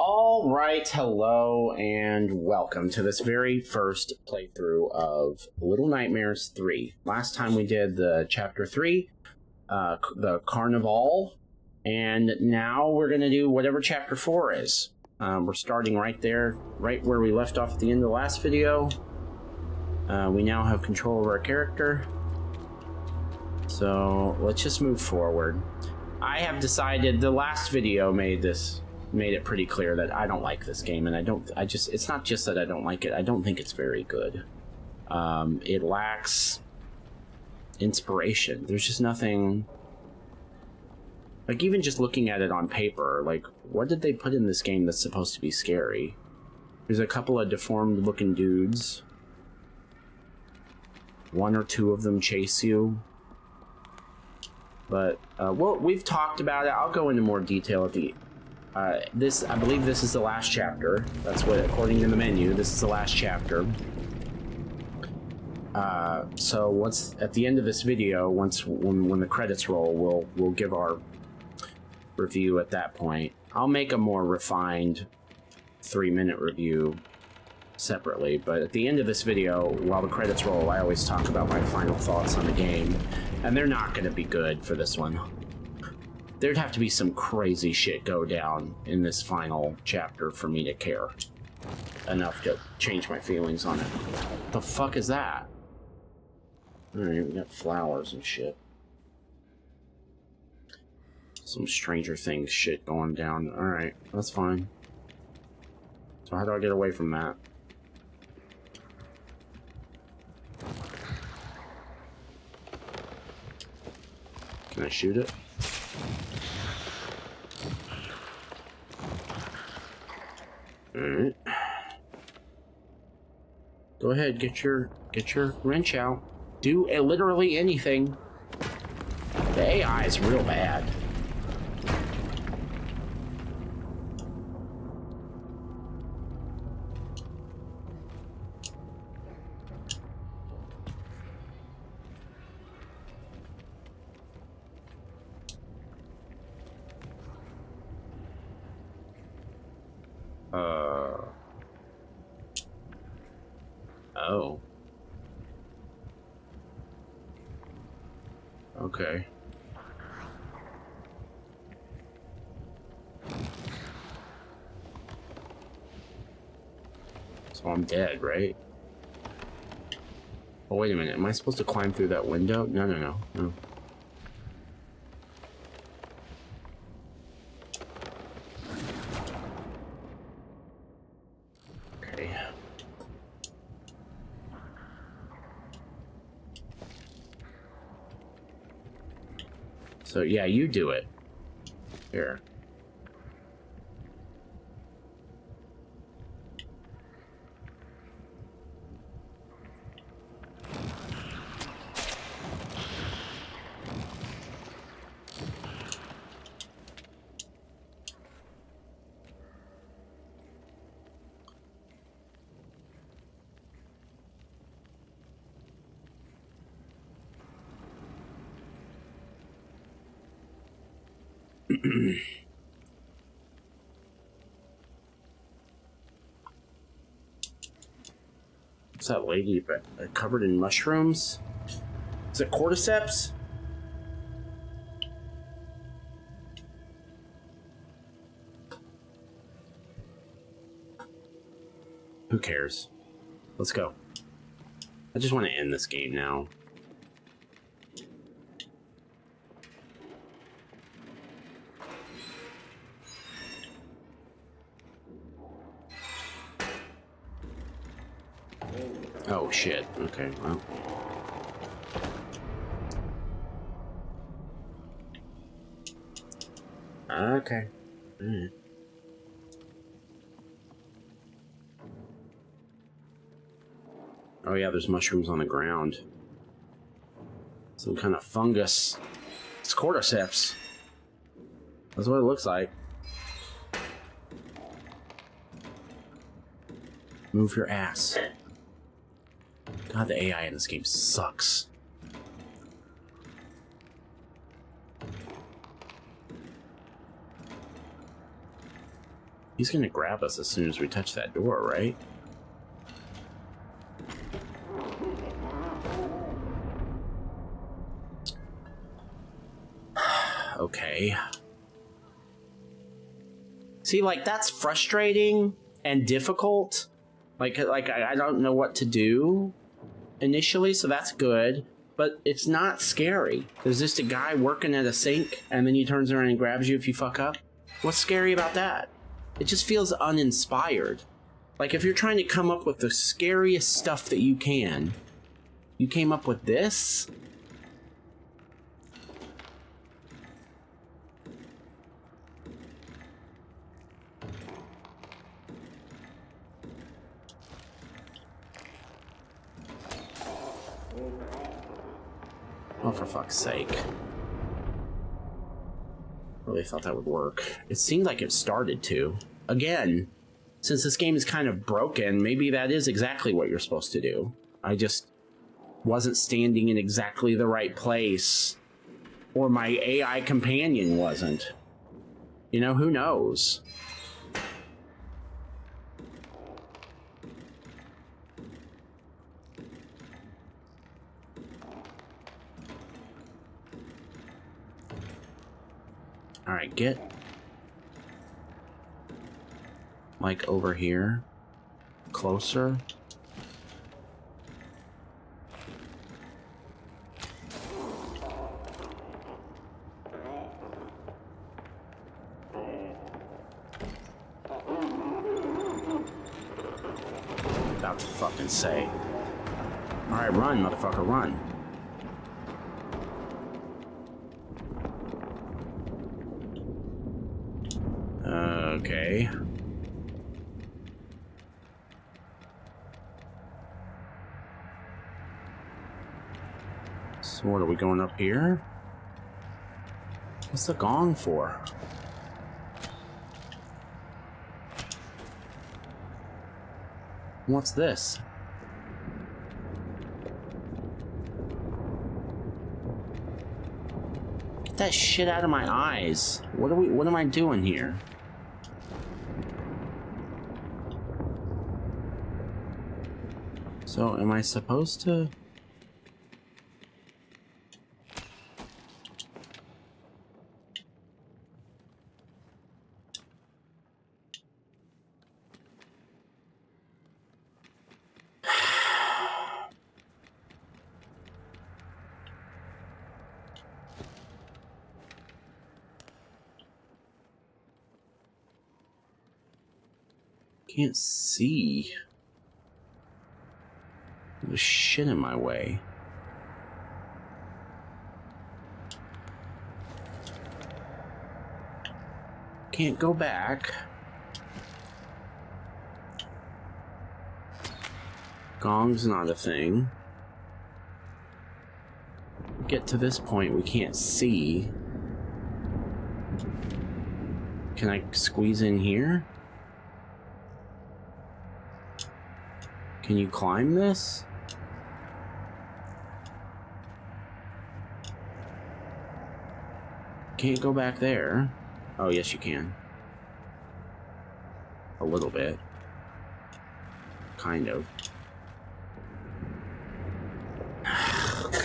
All right, hello, and welcome to this very first playthrough of Little Nightmares 3. Last time we did the Chapter 3, the Carnival, and now we're going to do whatever Chapter 4 is. We're starting right there, right where we left off at the end of the last video. We now have control of our character, so let's just move forward. I have decided, the last video made it pretty clear that I don't like this game, and it's not just that I don't like it, I don't think it's very good. It lacks inspiration. There's just nothing, like, even just looking at it on paper, like, what did they put in this game that's supposed to be scary? There's a couple of deformed looking dudes. One or two of them chase you. But, well, we've talked about it. I'll go into more detail at the I believe this is the last chapter. That's what, according to the menu, this is the last chapter. So once, at the end of this video, when the credits roll, we'll give our review at that point. I'll make a more refined 3-minute review separately, but at the end of this video, while the credits roll, I always talk about my final thoughts on the game, and they're not going to be good for this one. There'd have to be some crazy shit go down in this final chapter for me to care enough to change my feelings on it. What the fuck is that? Alright, we got flowers and shit. Some Stranger Things shit going down. Alright, that's fine. So how do I get away from that? Can I shoot it? Alright. Go ahead, get your wrench out. Do literally anything. The AI is real bad. Oh. Okay. So I'm dead, right? Oh, wait a minute. Am I supposed to climb through that window? No. So yeah, you do it. Here. What's that lady covered in mushrooms? Is it cordyceps? Who cares? Let's go. I just want to end this game now. Oh shit, okay, well. Okay. Alright. Oh yeah, there's mushrooms on the ground. Some kind of fungus. It's cordyceps. That's what it looks like. Move your ass. God, the AI in this game sucks. He's gonna grab us as soon as we touch that door, right? Okay. See, like, that's frustrating and difficult. Like I don't know what to do initially, so that's good. But it's not scary. There's just a guy working at a sink, and then he turns around and grabs you if you fuck up. What's scary about that? It just feels uninspired. Like, if you're trying to come up with the scariest stuff that you can, you came up with this? Oh, for fuck's sake. Really thought that would work. It seemed like it started to. Again, since this game is kind of broken, maybe that is exactly what you're supposed to do. I just wasn't standing in exactly the right place. Or my AI companion wasn't. You know, who knows? Alright, get like over here. Closer. About to fucking say. Alright, run, motherfucker, run. Okay. So what, are we going up here? What's the gong for? What's this? Get that shit out of my eyes. What am I doing here? So, am I supposed to... Can't see. There's shit in my way. Can't go back. Gong's not a thing. Get to this point, we can't see. Can I squeeze in here? Can you climb this? Can't go back there. Oh, yes you can. A little bit. Kind of. Oh, God.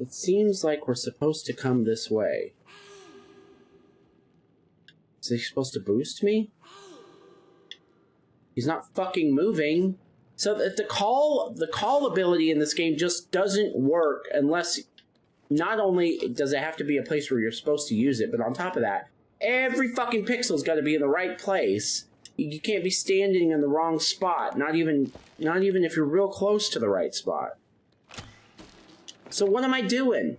It seems like we're supposed to come this way. Is he supposed to boost me? He's not fucking moving. So that the call ability in this game just doesn't work unless not only does it have to be a place where you're supposed to use it, but on top of that, every fucking pixel's got to be in the right place. You can't be standing in the wrong spot, not even if you're real close to the right spot. So what am I doing?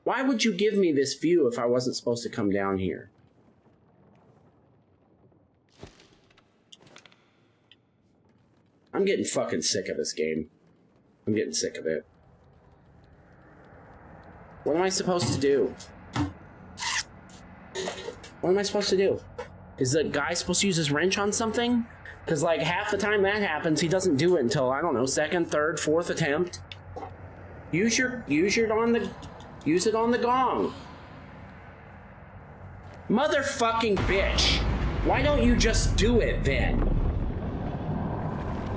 Why would you give me this view if I wasn't supposed to come down here? I'm getting fucking sick of this game. I'm getting sick of it. What am I supposed to do? What am I supposed to do? Is the guy supposed to use his wrench on something? Because, like, half the time that happens, he doesn't do it until, I don't know, second, third, fourth attempt. Use it on the gong. Motherfucking bitch. Why don't you just do it then?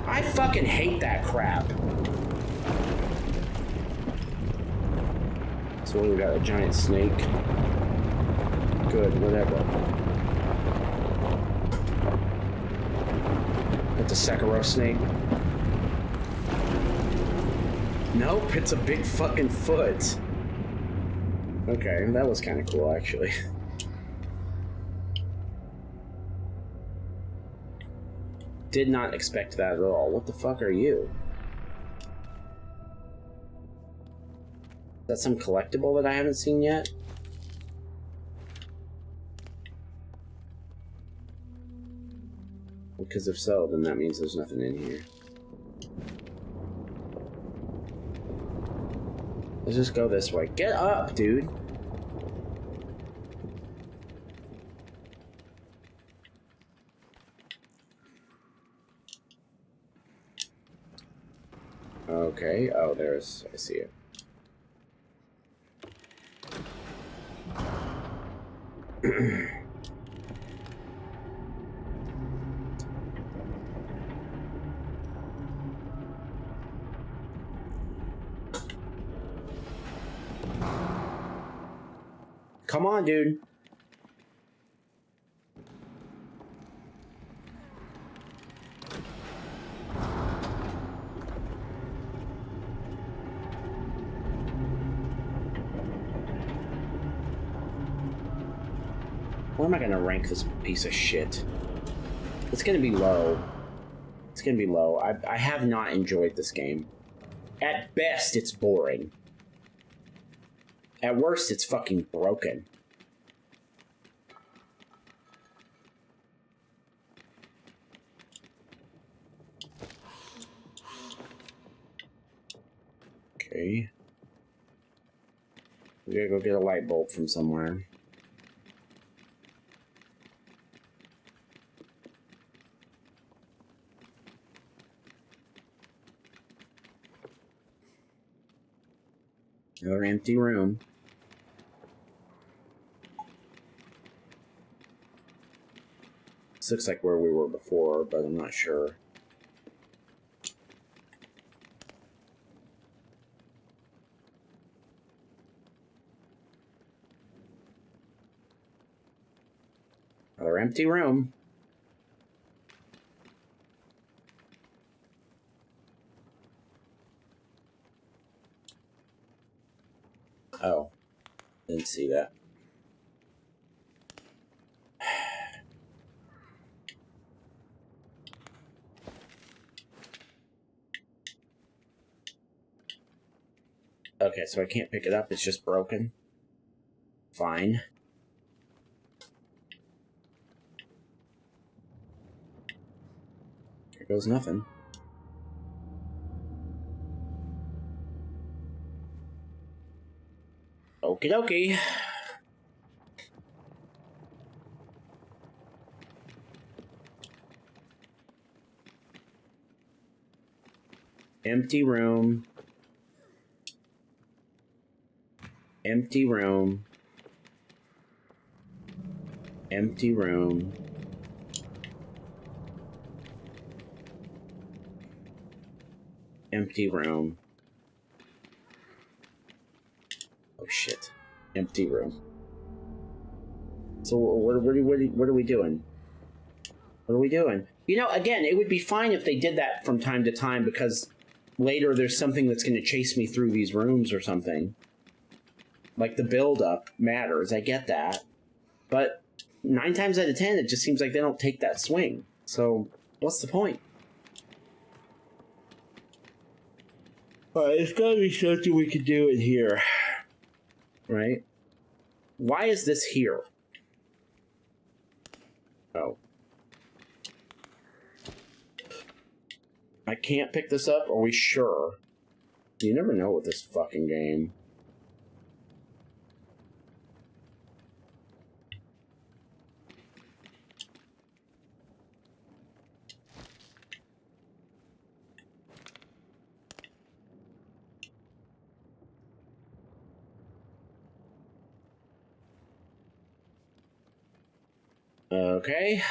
I fucking hate that crap. So we got a giant snake. Good, whatever. It's a Sekiro snake. Nope, it's a big fucking foot. Okay, that was kind of cool, actually. Did not expect that at all. What the fuck are you? Is that some collectible that I haven't seen yet? Because if so, then that means there's nothing in here. Let's just go this way. Get up, dude! Okay, oh, there's... I see it. Come on, dude. Where am I gonna rank this piece of shit? It's gonna be low. It's gonna be low. I have not enjoyed this game. At best, it's boring. At worst, it's fucking broken. Okay. We gotta go get a light bulb from somewhere. Another empty room. This looks like where we were before, but I'm not sure. Another empty room. Oh, didn't see that. Okay, so I can't pick it up, it's just broken. Fine. Here goes nothing. Okie dokie. Empty room. Empty room. Empty room. Empty room. Oh shit. Empty room. So what are we doing? What are we doing? You know, again, it would be fine if they did that from time to time because later there's something that's going to chase me through these rooms or something. Like the build-up matters, I get that. But 9 times out of 10, it just seems like they don't take that swing. So, what's the point? Alright, there's gotta be something we can do in here. Right? Why is this here? Oh. I can't pick this up? Are we sure? You never know with this fucking game. Okay.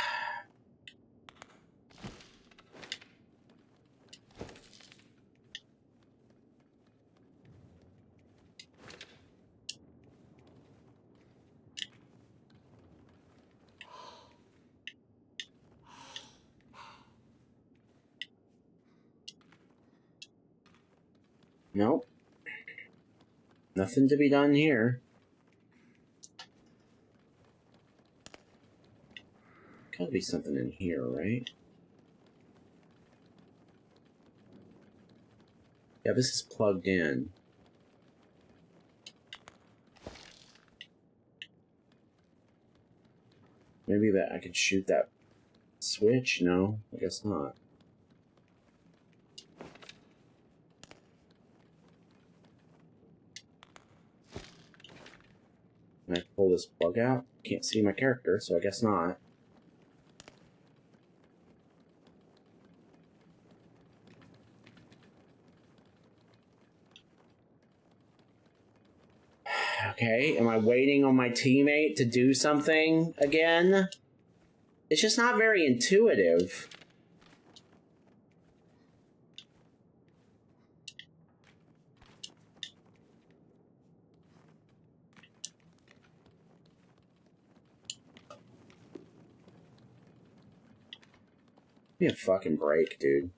Nope. Nothing to be done here. Gotta be something in here, right? Yeah, this is plugged in. Maybe that I could shoot that switch? No, I guess not. Can I pull this plug out? Can't see my character, so I guess not. Okay, am I waiting on my teammate to do something again? It's just not very intuitive. Give me a fucking break, dude.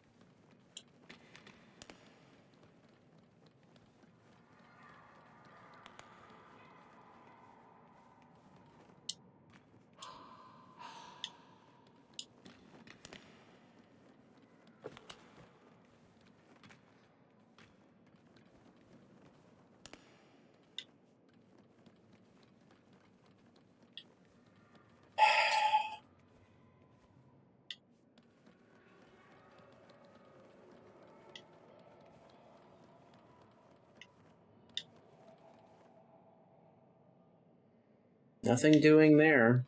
Nothing doing there.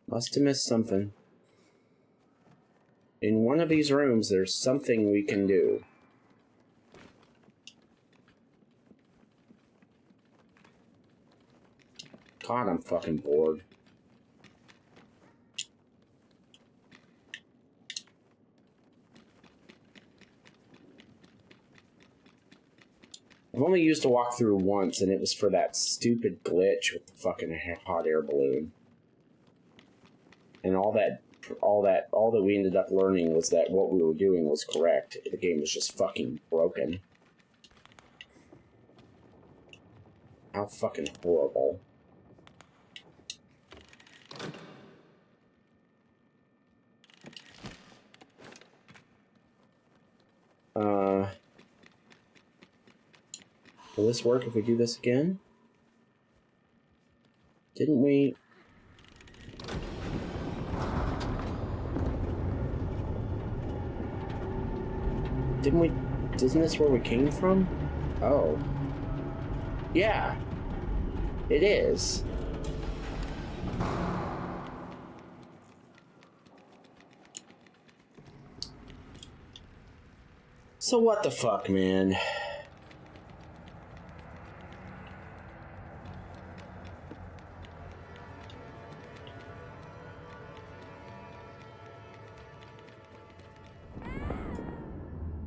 Must have missed something. In one of these rooms, there's something we can do. God, I'm fucking bored. I've only used a walkthrough once, and it was for that stupid glitch with the fucking hot air balloon. And all that we ended up learning was that what we were doing was correct. The game was just fucking broken. How fucking horrible. Will this work if we do this again? Didn't we... Isn't this where we came from? Oh. Yeah. It is. So what the fuck, man?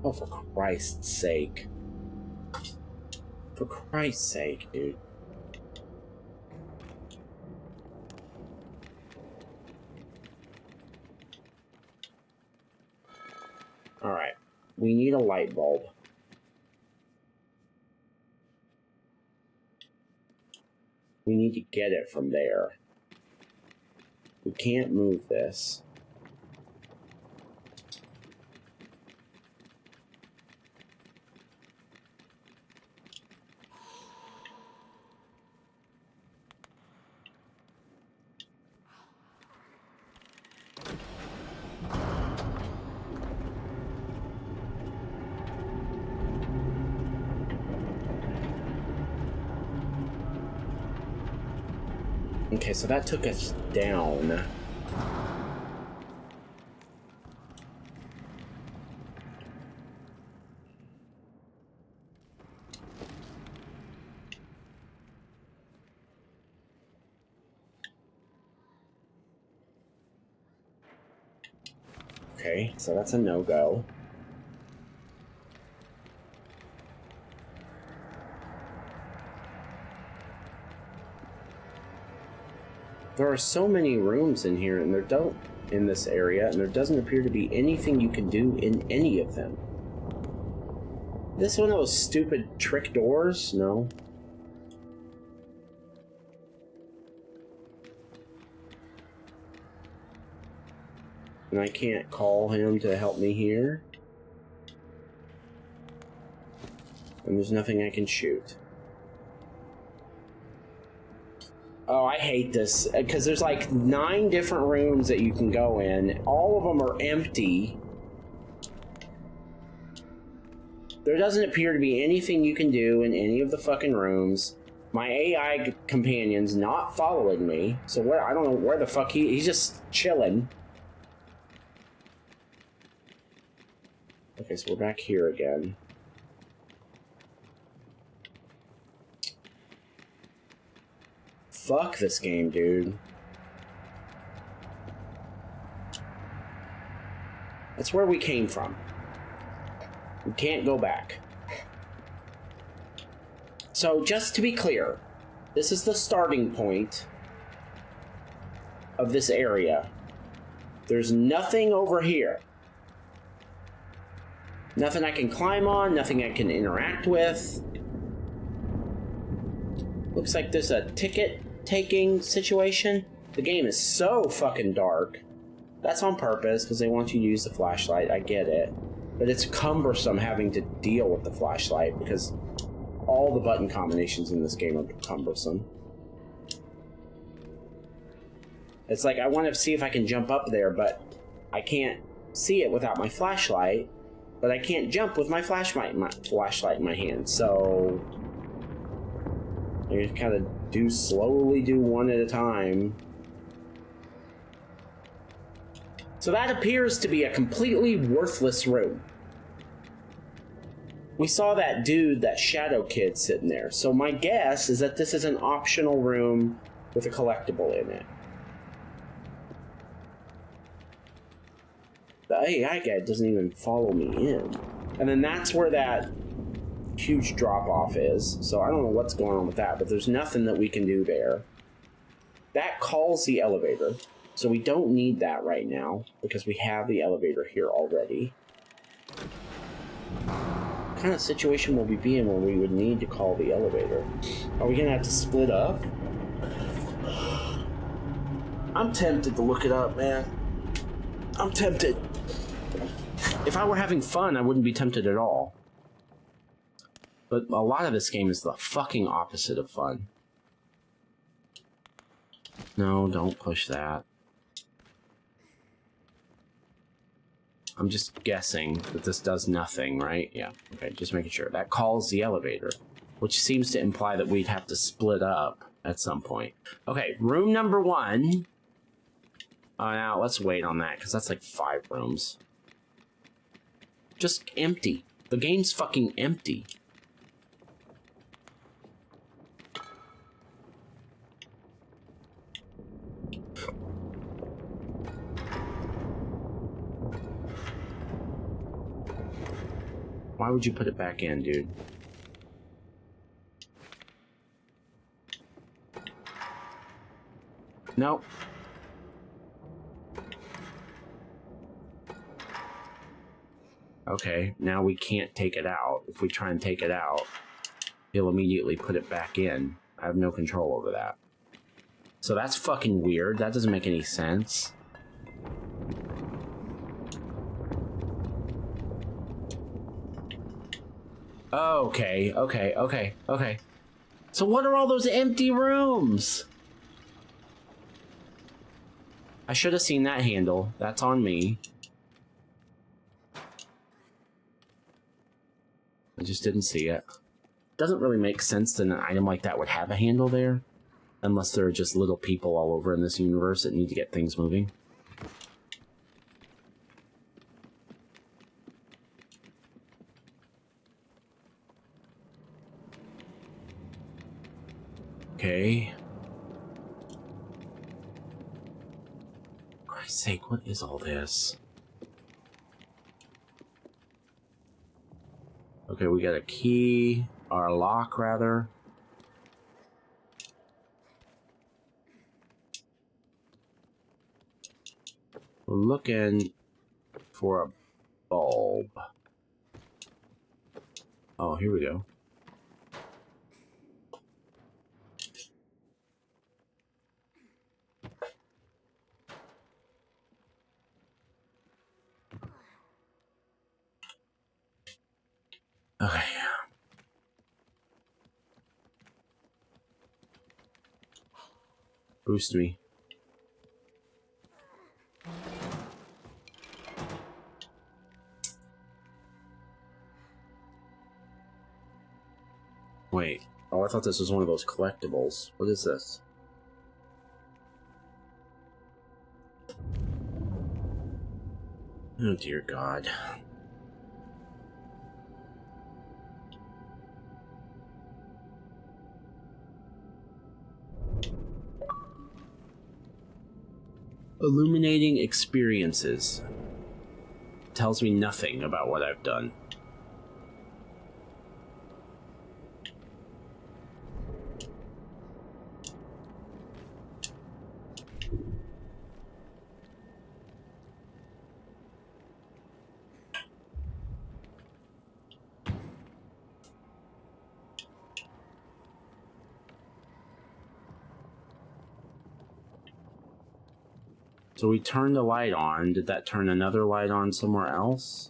Oh, for Christ's sake. For Christ's sake, dude. Alright. We need a light bulb. We need to get it from there. We can't move this. Okay, so that took us down. Okay, so that's a no-go. There are so many rooms in here, and in this area, and there doesn't appear to be anything you can do in any of them. This one of those stupid trick doors? No. And I can't call him to help me here. And there's nothing I can shoot. Oh, I hate this, because there's like 9 different rooms that you can go in. All of them are empty. There doesn't appear to be anything you can do in any of the fucking rooms. My AI companion's not following me, so where, I don't know where the fuck he's just chilling. Okay, so we're back here again. Fuck this game, dude. That's where we came from. We can't go back. So, just to be clear, this is the starting point of this area. There's nothing over here. Nothing I can climb on, nothing I can interact with. Looks like there's a ticket-taking situation. The game is so fucking dark. That's on purpose, because they want you to use the flashlight, I get it. But it's cumbersome having to deal with the flashlight, because all the button combinations in this game are cumbersome. It's like, I want to see if I can jump up there, but I can't see it without my flashlight. But I can't jump with my flashlight in my hand, so I just kind of slowly do one at a time. So that appears to be a completely worthless room. We saw that dude, that shadow kid, sitting there. So my guess is that this is an optional room with a collectible in it. The AI guy doesn't even follow me in. And then that's where that huge drop-off is. So I don't know what's going on with that, but there's nothing that we can do there. That calls the elevator. So we don't need that right now, because we have the elevator here already. What kind of situation will we be in where we would need to call the elevator? Are we going to have to split up? I'm tempted to look it up, man. I'm tempted. If I were having fun, I wouldn't be tempted at all. But a lot of this game is the fucking opposite of fun. No, don't push that. I'm just guessing that this does nothing, right? Yeah, okay, just making sure. That calls the elevator, which seems to imply that we'd have to split up at some point. Okay, room number 1. Now, let's wait on that, because that's like 5 rooms. Just empty. The game's fucking empty. Why would you put it back in, dude? Nope. Okay, now we can't take it out. If we try and take it out, he'll immediately put it back in. I have no control over that. So that's fucking weird. That doesn't make any sense. Okay. So what are all those empty rooms? I should have seen that handle. That's on me. I just didn't see it. Doesn't really make sense that an item like that would have a handle there. Unless there are just little people all over in this universe that need to get things moving. Okay. For Christ's sake, what is all this? Okay, we got a key, or a lock rather. We're looking for a bulb. Oh, here we go. Okay. Boost me. Wait. Oh, I thought this was one of those collectibles. What is this? Oh, dear God. Illuminating experiences. Tells me nothing about what I've done. So we turned the light on. Did that turn another light on somewhere else?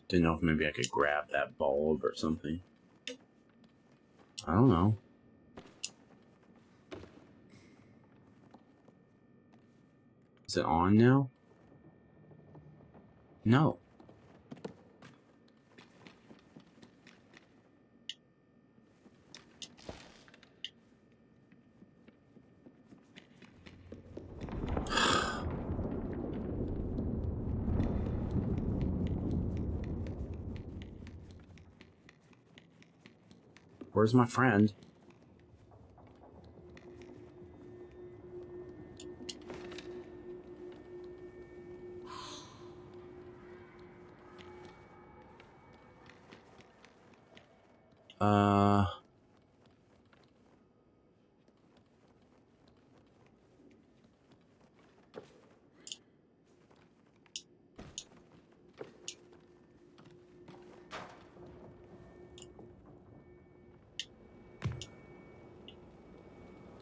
Didn't know if maybe I could grab that bulb or something. I don't know. Is it on now? No. Where's my friend?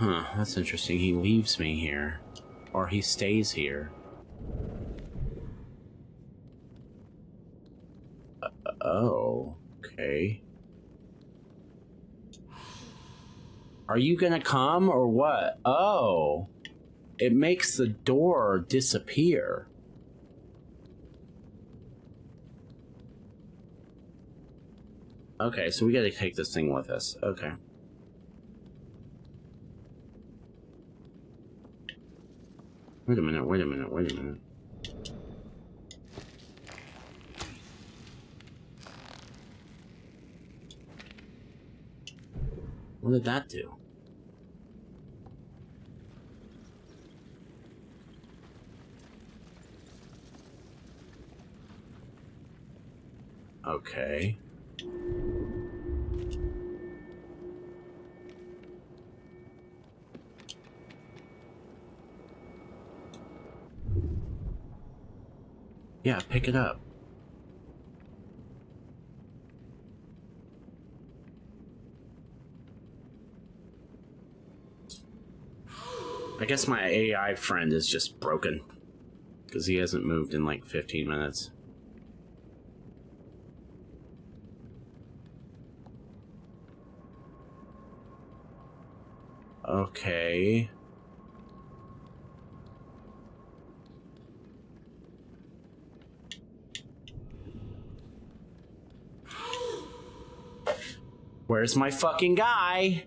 Huh, that's interesting. He leaves me here. Or he stays here. Oh, okay. Are you gonna come or what? Oh, it makes the door disappear. Okay, so we gotta take this thing with us. Okay. Wait a minute, wait a minute, wait a minute. What did that do? Okay. Yeah, pick it up. I guess my AI friend is just broken. Because he hasn't moved in like 15 minutes. Okay. Where's my fucking guy?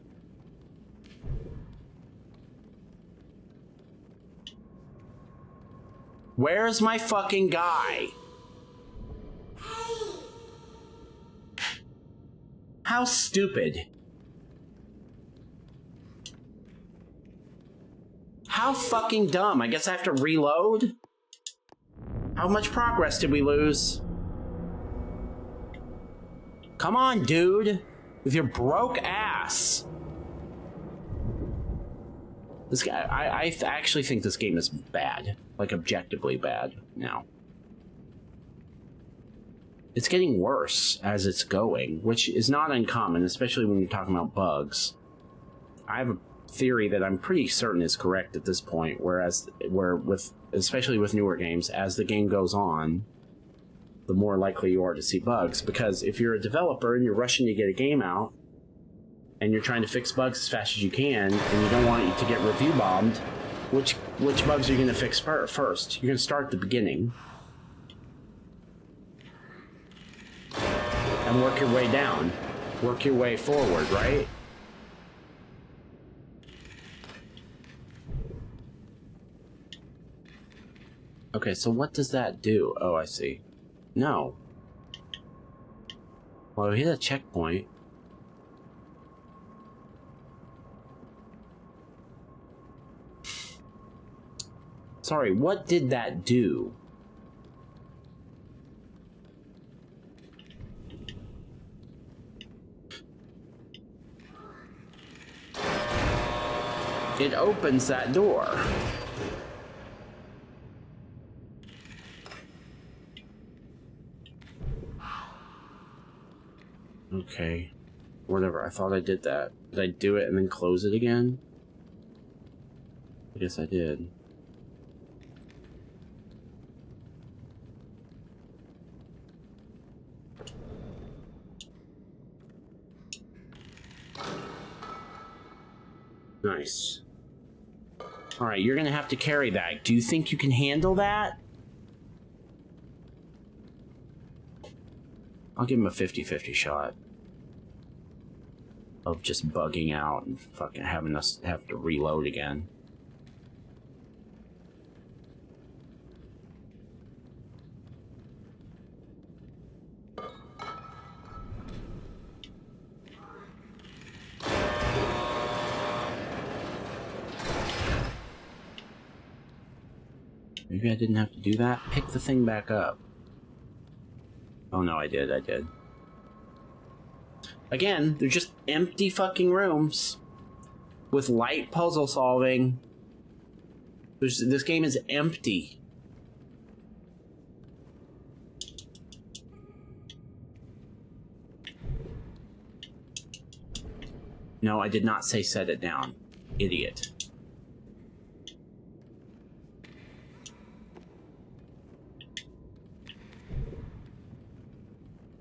Where's my fucking guy? How stupid. How fucking dumb. I guess I have to reload? How much progress did we lose? Come on, dude. With your broke ass. This guy, I actually think this game is bad. Like, objectively bad now. It's getting worse as it's going, which is not uncommon, especially when you're talking about bugs. I have a theory that I'm pretty certain is correct at this point, especially with newer games, as the game goes on, the more likely you are to see bugs. Because if you're a developer and you're rushing to get a game out, and you're trying to fix bugs as fast as you can, and you don't want it to get review bombed, which bugs are you going to fix first? You're going to start at the beginning. And work your way down. Work your way forward, right? Okay, so what does that do? Oh, I see. No. Well, we hit a checkpoint. Sorry, what did that do? It opens that door. Okay. Whatever, I thought I did that. Did I do it and then close it again? I guess I did. Nice. Alright, you're gonna have to carry that. Do you think you can handle that? I'll give him a 50-50 shot of just bugging out and fucking having us have to reload again. Maybe I didn't have to do that? Pick the thing back up. Oh no, I did. Again, they're just empty fucking rooms with light puzzle solving. This game is empty. No, I did not say set it down. Idiot.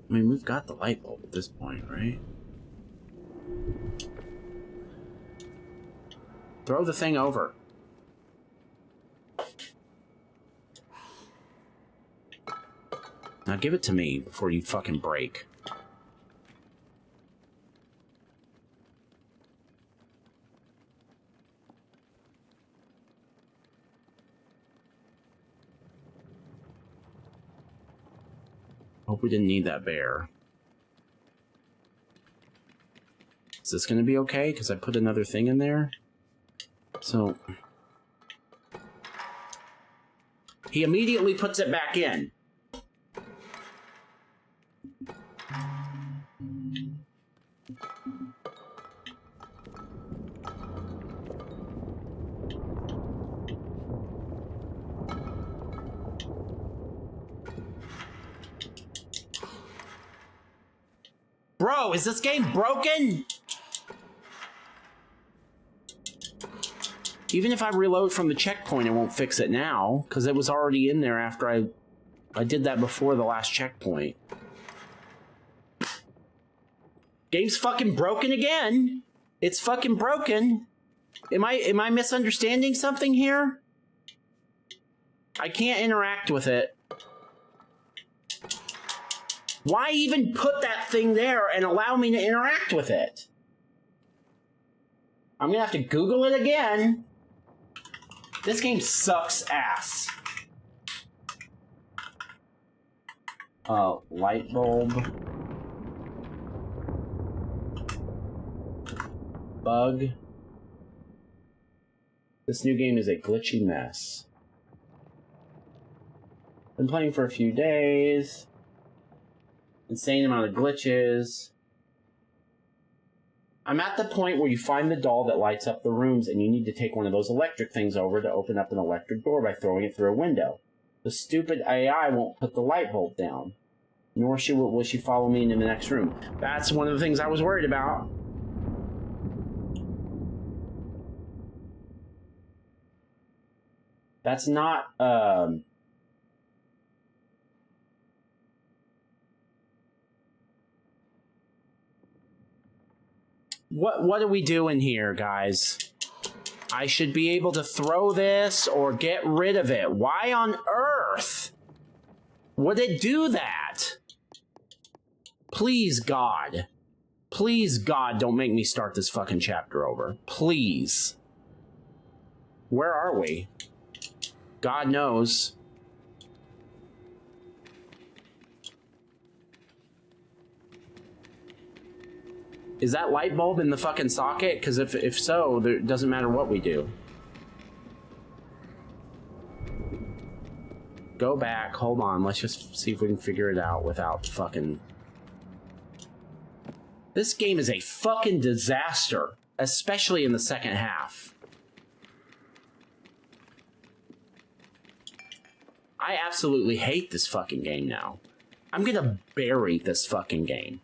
I mean, we've got the light bulb at this point, right? Throw the thing over. Now give it to me before you fucking break. Hope we didn't need that bear. Is this gonna be okay? Because I put another thing in there? So... he immediately puts it back in. Bro, is this game broken? Even if I reload from the checkpoint, it won't fix it now, because it was already in there after I did that before the last checkpoint. Game's fucking broken again. It's fucking broken. Am I misunderstanding something here? I can't interact with it. Why even put that thing there and allow me to interact with it? I'm gonna have to Google it again. This game sucks ass. Light bulb. Bug. This new game is a glitchy mess. Been playing for a few days. Insane amount of glitches. I'm at the point where you find the doll that lights up the rooms and you need to take one of those electric things over to open up an electric door by throwing it through a window. The stupid AI won't put the light bulb down. Nor will she follow me into the next room. That's one of the things I was worried about. That's not, What are we doing here, guys? I should be able to throw this or get rid of it. Why on earth would it do that? Please, God. Please, God, don't make me start this fucking chapter over. Please. Where are we? God knows. Is that light bulb in the fucking socket? Because if so, it doesn't matter what we do. Go back. Hold on. Let's just see if we can figure it out without fucking... This game is a fucking disaster. Especially in the second half. I absolutely hate this fucking game now. I'm gonna bury this fucking game.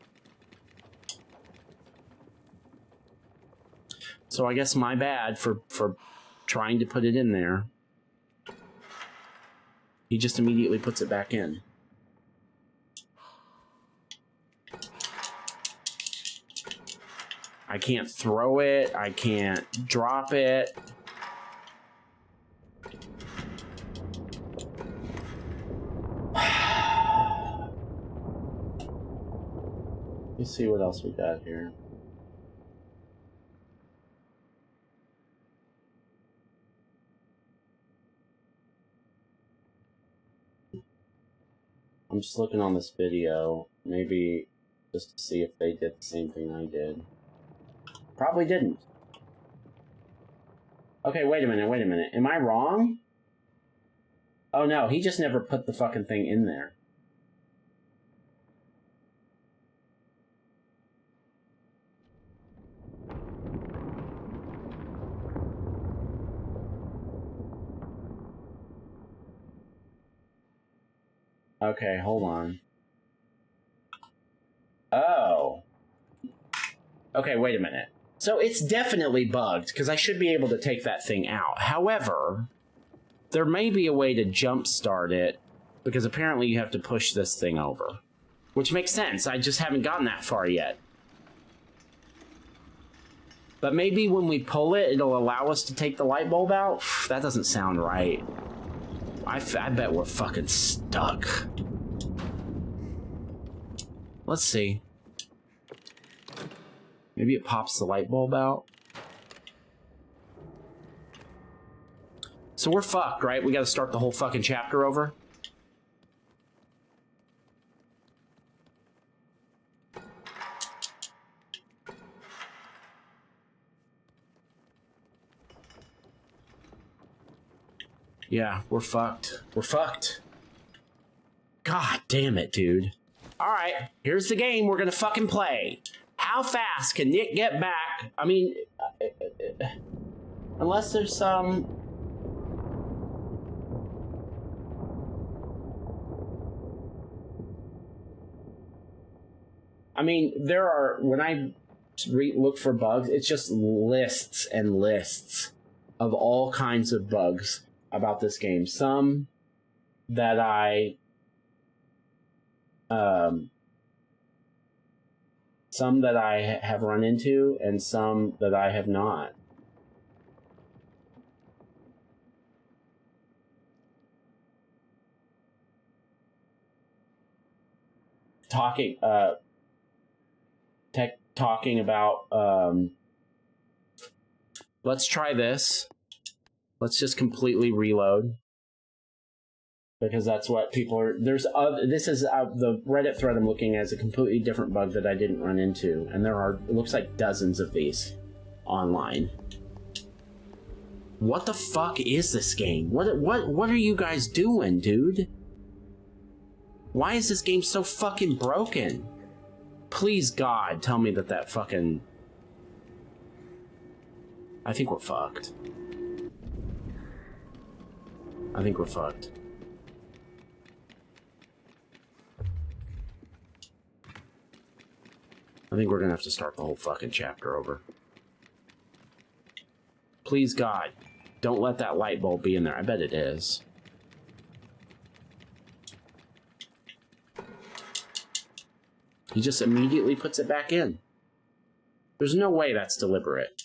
So I guess my bad for trying to put it in there. He just immediately puts it back in. I can't throw it. I can't drop it. Let's see what else we got here. I'm just looking on this video, maybe just to see if they did the same thing I did. Probably didn't. Okay, wait a minute. Am I wrong? Oh no, he just never put the fucking thing in there. Okay, hold on. Oh. Okay, wait a minute. So it's definitely bugged, because I should be able to take that thing out. However, there may be a way to jumpstart it, because apparently you have to push this thing over. Which makes sense, I just haven't gotten that far yet. But maybe when we pull it, it'll allow us to take the light bulb out? That doesn't sound right. I bet we're fucking stuck. Let's see. Maybe it pops the light bulb out. So we're fucked, right? We gotta start the whole fucking chapter over? Yeah, we're fucked. We're fucked. God damn it, dude. Alright, here's the game we're gonna fucking play. How fast can Nick get back? I mean, unless there's some... I mean, there are... When I look for bugs, it's just lists and lists of all kinds of bugs about this game. Some that I have run into and some that I have not. talking about let's try this. Let's just completely reload. Because that's what people are... This is the Reddit thread I'm looking at is a completely different bug that I didn't run into. And there are, it looks like dozens of these online. What the fuck is this game? What are you guys doing, dude? Why is this game so fucking broken? Please, God, tell me that fucking... I think we're fucked. I think we're fucked. I think we're gonna have to start the whole fucking chapter over. Please, God, don't let that light bulb be in there. I bet it is. He just immediately puts it back in. There's no way that's deliberate.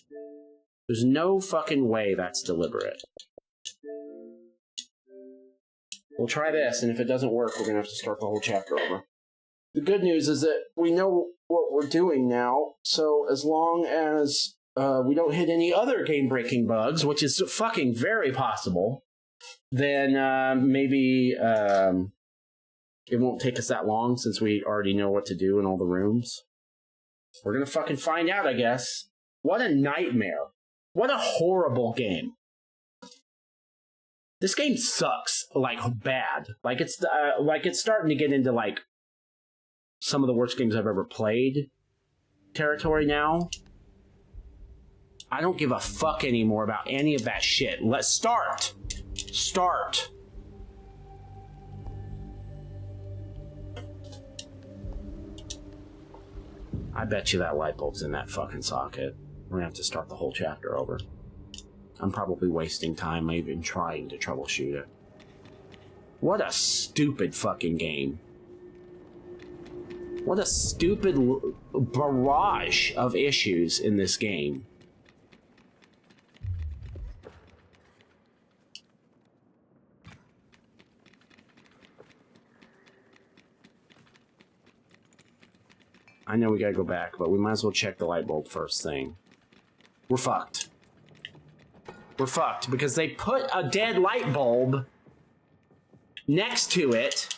There's no fucking way that's deliberate. We'll try this, and if it doesn't work, we're gonna have to start the whole chapter over. The good news is that we know what we're doing now, so as long as we don't hit any other game-breaking bugs, which is fucking very possible, then maybe it won't take us that long since we already know what to do in all the rooms. We're gonna fucking find out, I guess. What a nightmare. What a horrible game. This game sucks, like, bad. Like, it's starting to get into, like, some of the worst games I've ever played territory now. I don't give a fuck anymore about any of that shit. Let's start. Start. I bet you that light bulb's in that fucking socket. We're gonna have to start the whole chapter over. I'm probably wasting time even trying to troubleshoot it. What a stupid fucking game. What a stupid barrage of issues in this game. I know we gotta go back, but we might as well check the light bulb first thing. We're fucked. We're fucked because they put a dead light bulb next to it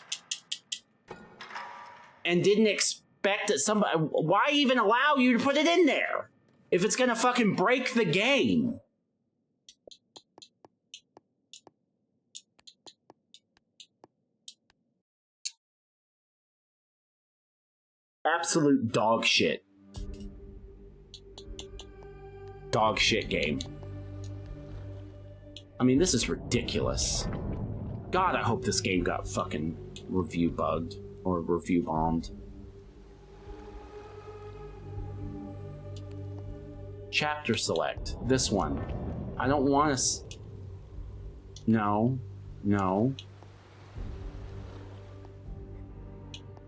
and didn't expect that somebody... Why even allow you to put it in there if it's gonna fucking break the game? Absolute dog shit. Dog shit game. I mean, this is ridiculous. God, I hope this game got fucking review bugged or review bombed. Chapter select. This one. I don't want to... No. No.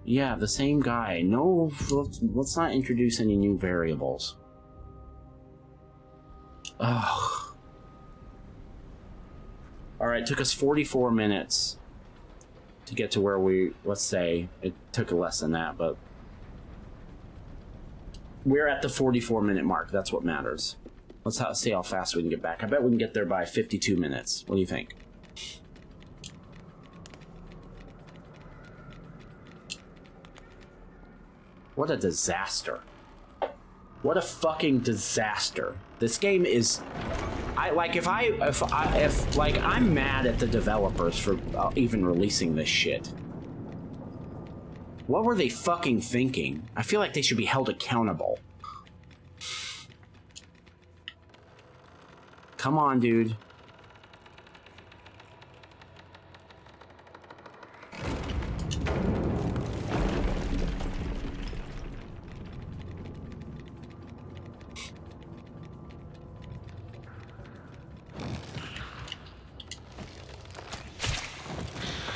Yeah, the same guy. No, let's not introduce any new variables. Ugh. Alright, it took us 44 minutes to get to where we... Let's say it took less than that, but... We're at the 44-minute mark. That's what matters. Let's see how fast we can get back. I bet we can get there by 52 minutes. What do you think? What a disaster. What a fucking disaster. This game is... I'm mad at the developers for even releasing this shit. What were they fucking thinking? I feel like they should be held accountable. Come on, dude.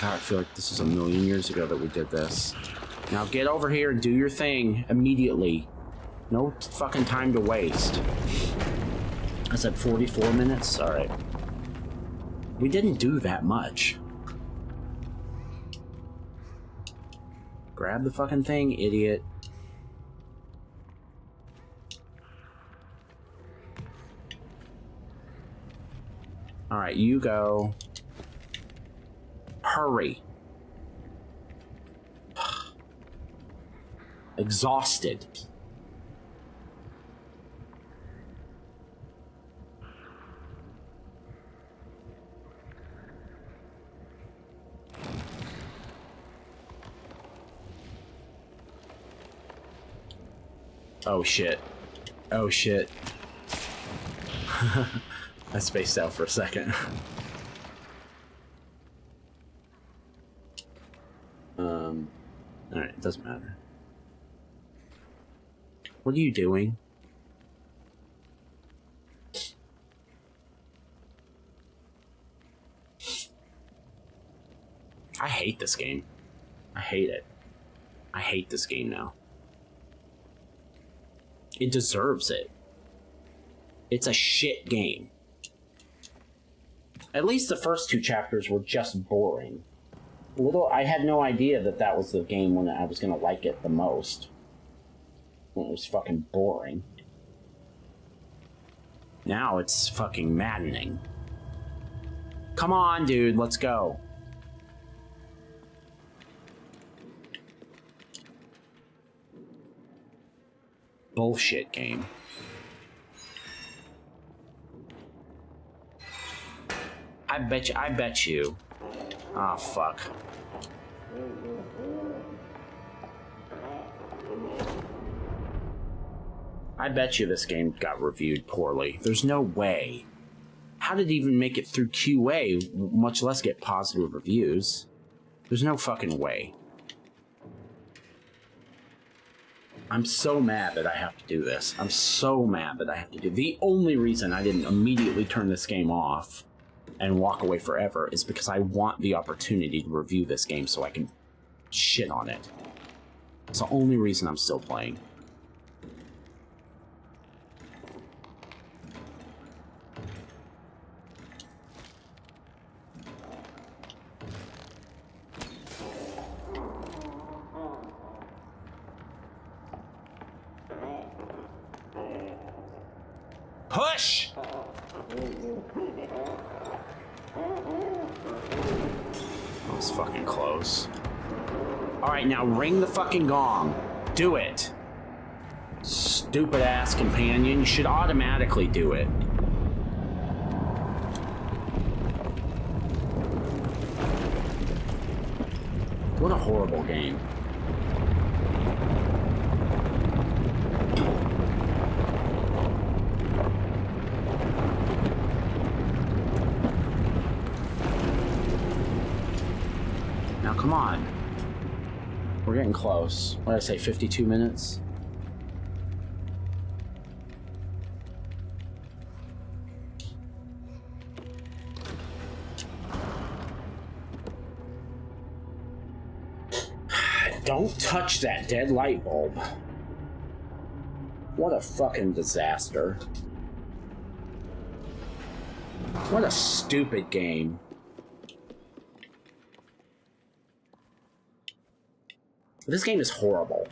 God, I feel like this was a million years ago that we did this. Now get over here and do your thing immediately. No fucking time to waste. I said 44 minutes? Alright. We didn't do that much. Grab the fucking thing, idiot. Alright, you go. Hurry. Exhausted. Oh shit. Oh shit. I spaced out for a second. Alright, it doesn't matter. What are you doing? I hate this game. I hate it. I hate this game now. It deserves it. It's a shit game. At least the first 2 chapters were just boring. I had no idea that that was the game when I was gonna like it the most. When it was fucking boring. Now it's fucking maddening. Come on, dude, let's go. Bullshit game. I bet you. Ah, fuck. I bet you this game got reviewed poorly. There's no way. How did it even make it through QA, much less get positive reviews? There's no fucking way. I'm so mad that I have to do this. I'm so mad that I have to do. The only reason I didn't immediately turn this game off and walk away forever is because I want the opportunity to review this game so I can shit on it. It's the only reason I'm still playing. Push! That was fucking close. Alright, now ring the fucking gong. Do it. Stupid ass companion. You should automatically do it. What a horrible game. Now, come on. We're getting close. What did I say, 52 minutes? Don't touch that dead light bulb. What a fucking disaster. What a stupid game. This game is horrible.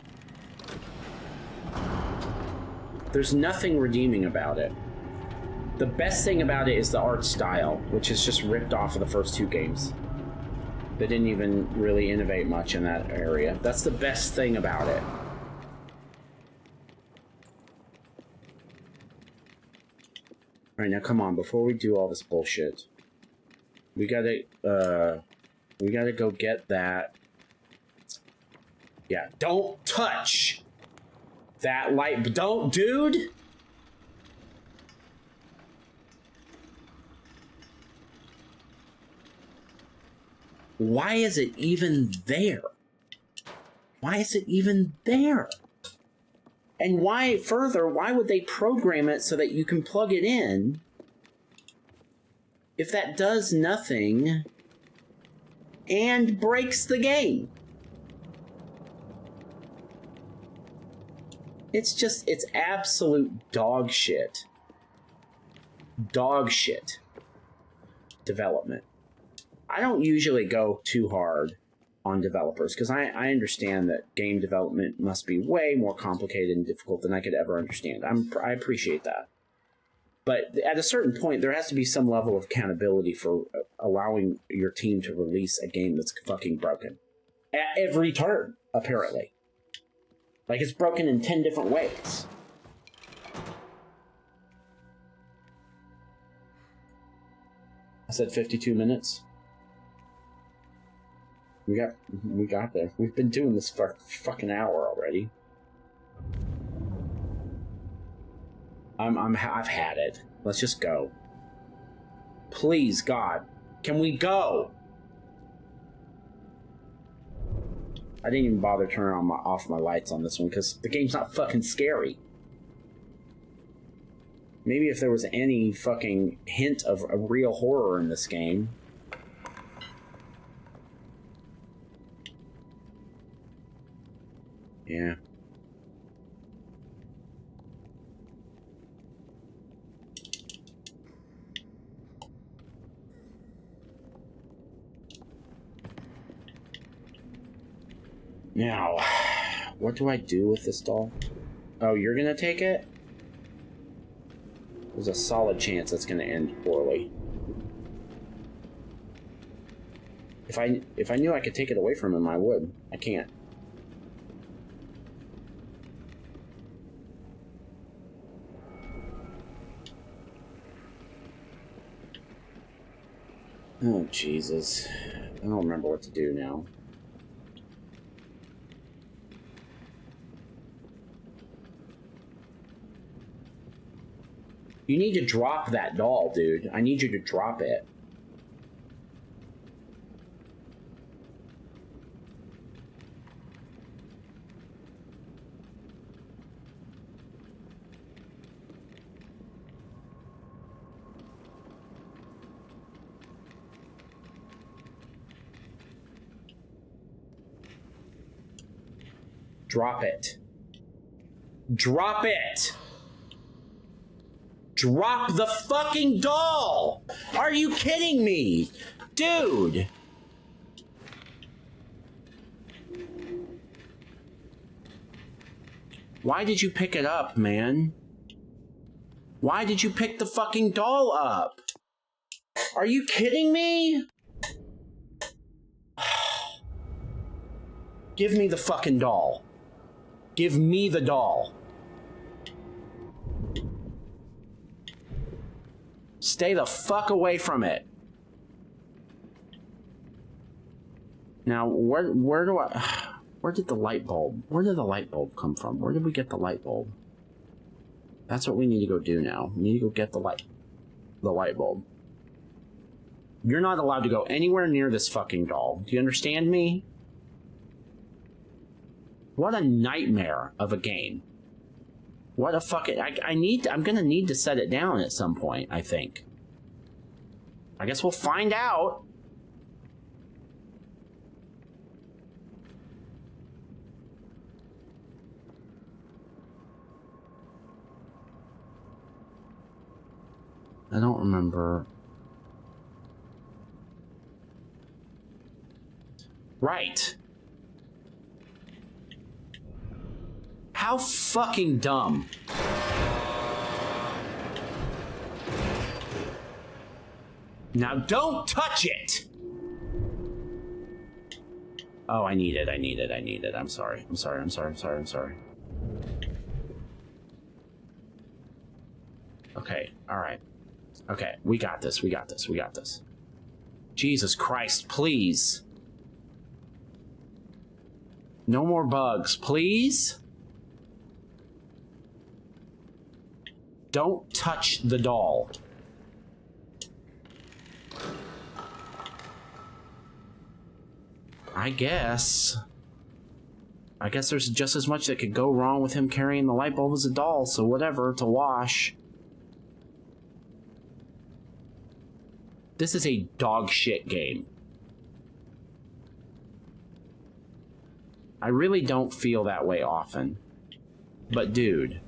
There's nothing redeeming about it. The best thing about it is the art style, which is just ripped off of the first 2 games. They didn't even really innovate much in that area. That's the best thing about it. Alright, now come on, before we do all this bullshit, we gotta go get that. Yeah, don't touch that light. Don't, dude! Why is it even there? Why is it even there? And why, further, why would they program it so that you can plug it in if that does nothing and breaks the game? It's just, it's absolute dog shit. Dog shit development. I don't usually go too hard on developers, because I understand that game development must be way more complicated and difficult than I could ever understand. I appreciate that. But at a certain point, there has to be some level of accountability for allowing your team to release a game that's fucking broken. At every turn, apparently. Like, it's broken in 10 different ways. I said 52 minutes. We got there. We've been doing this for a fucking hour already. I've had it. Let's just go. Please, God, can we go? I didn't even bother turning off my lights on this one because the game's not fucking scary. Maybe if there was any fucking hint of a real horror in this game. Yeah. Now, what do I do with this doll? Oh, you're gonna take it? There's a solid chance it's gonna end poorly. If I knew I could take it away from him, I would. I can't. Oh, Jesus. I don't remember what to do now. You need to drop that doll, dude. I need you to drop it. Drop it. Drop it! Drop the fucking doll! Are you kidding me? Dude! Why did you pick it up, man? Why did you pick the fucking doll up? Are you kidding me? Give me the fucking doll. Give me the doll. Stay the fuck away from it. Now, where did the light bulb come from? Where did we get the light bulb? That's what we need to go do now. We need to go get the light bulb. You're not allowed to go anywhere near this fucking doll. Do you understand me? What a nightmare of a game. What a fucking... I'm gonna need to set it down at some point, I think. I guess we'll find out. I don't remember. Right. How fucking dumb. Now don't touch it! Oh, I need it. I'm sorry. Okay, alright. Okay, we got this. Jesus Christ, please. No more bugs, please? Don't touch the doll. I guess there's just as much that could go wrong with him carrying the light bulb as a doll, so whatever, to wash. This is a dog shit game. I really don't feel that way often. But dude,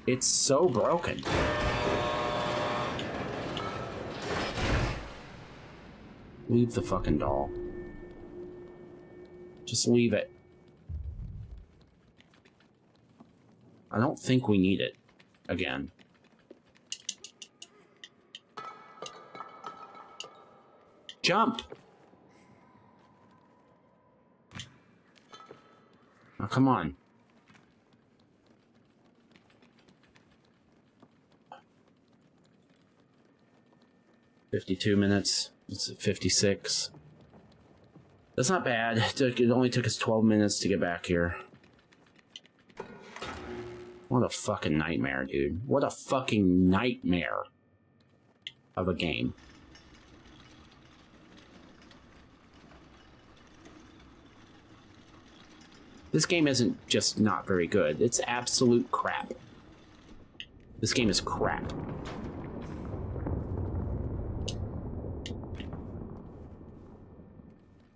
it's so broken. Leave the fucking doll. Just leave it. I don't think we need it again. Jump! Oh, come on. $52. It's 56. That's not bad. It only took us 12 minutes to get back here. What a fucking nightmare, dude. What a fucking nightmare of a game. This game isn't just not very good. It's absolute crap. This game is crap.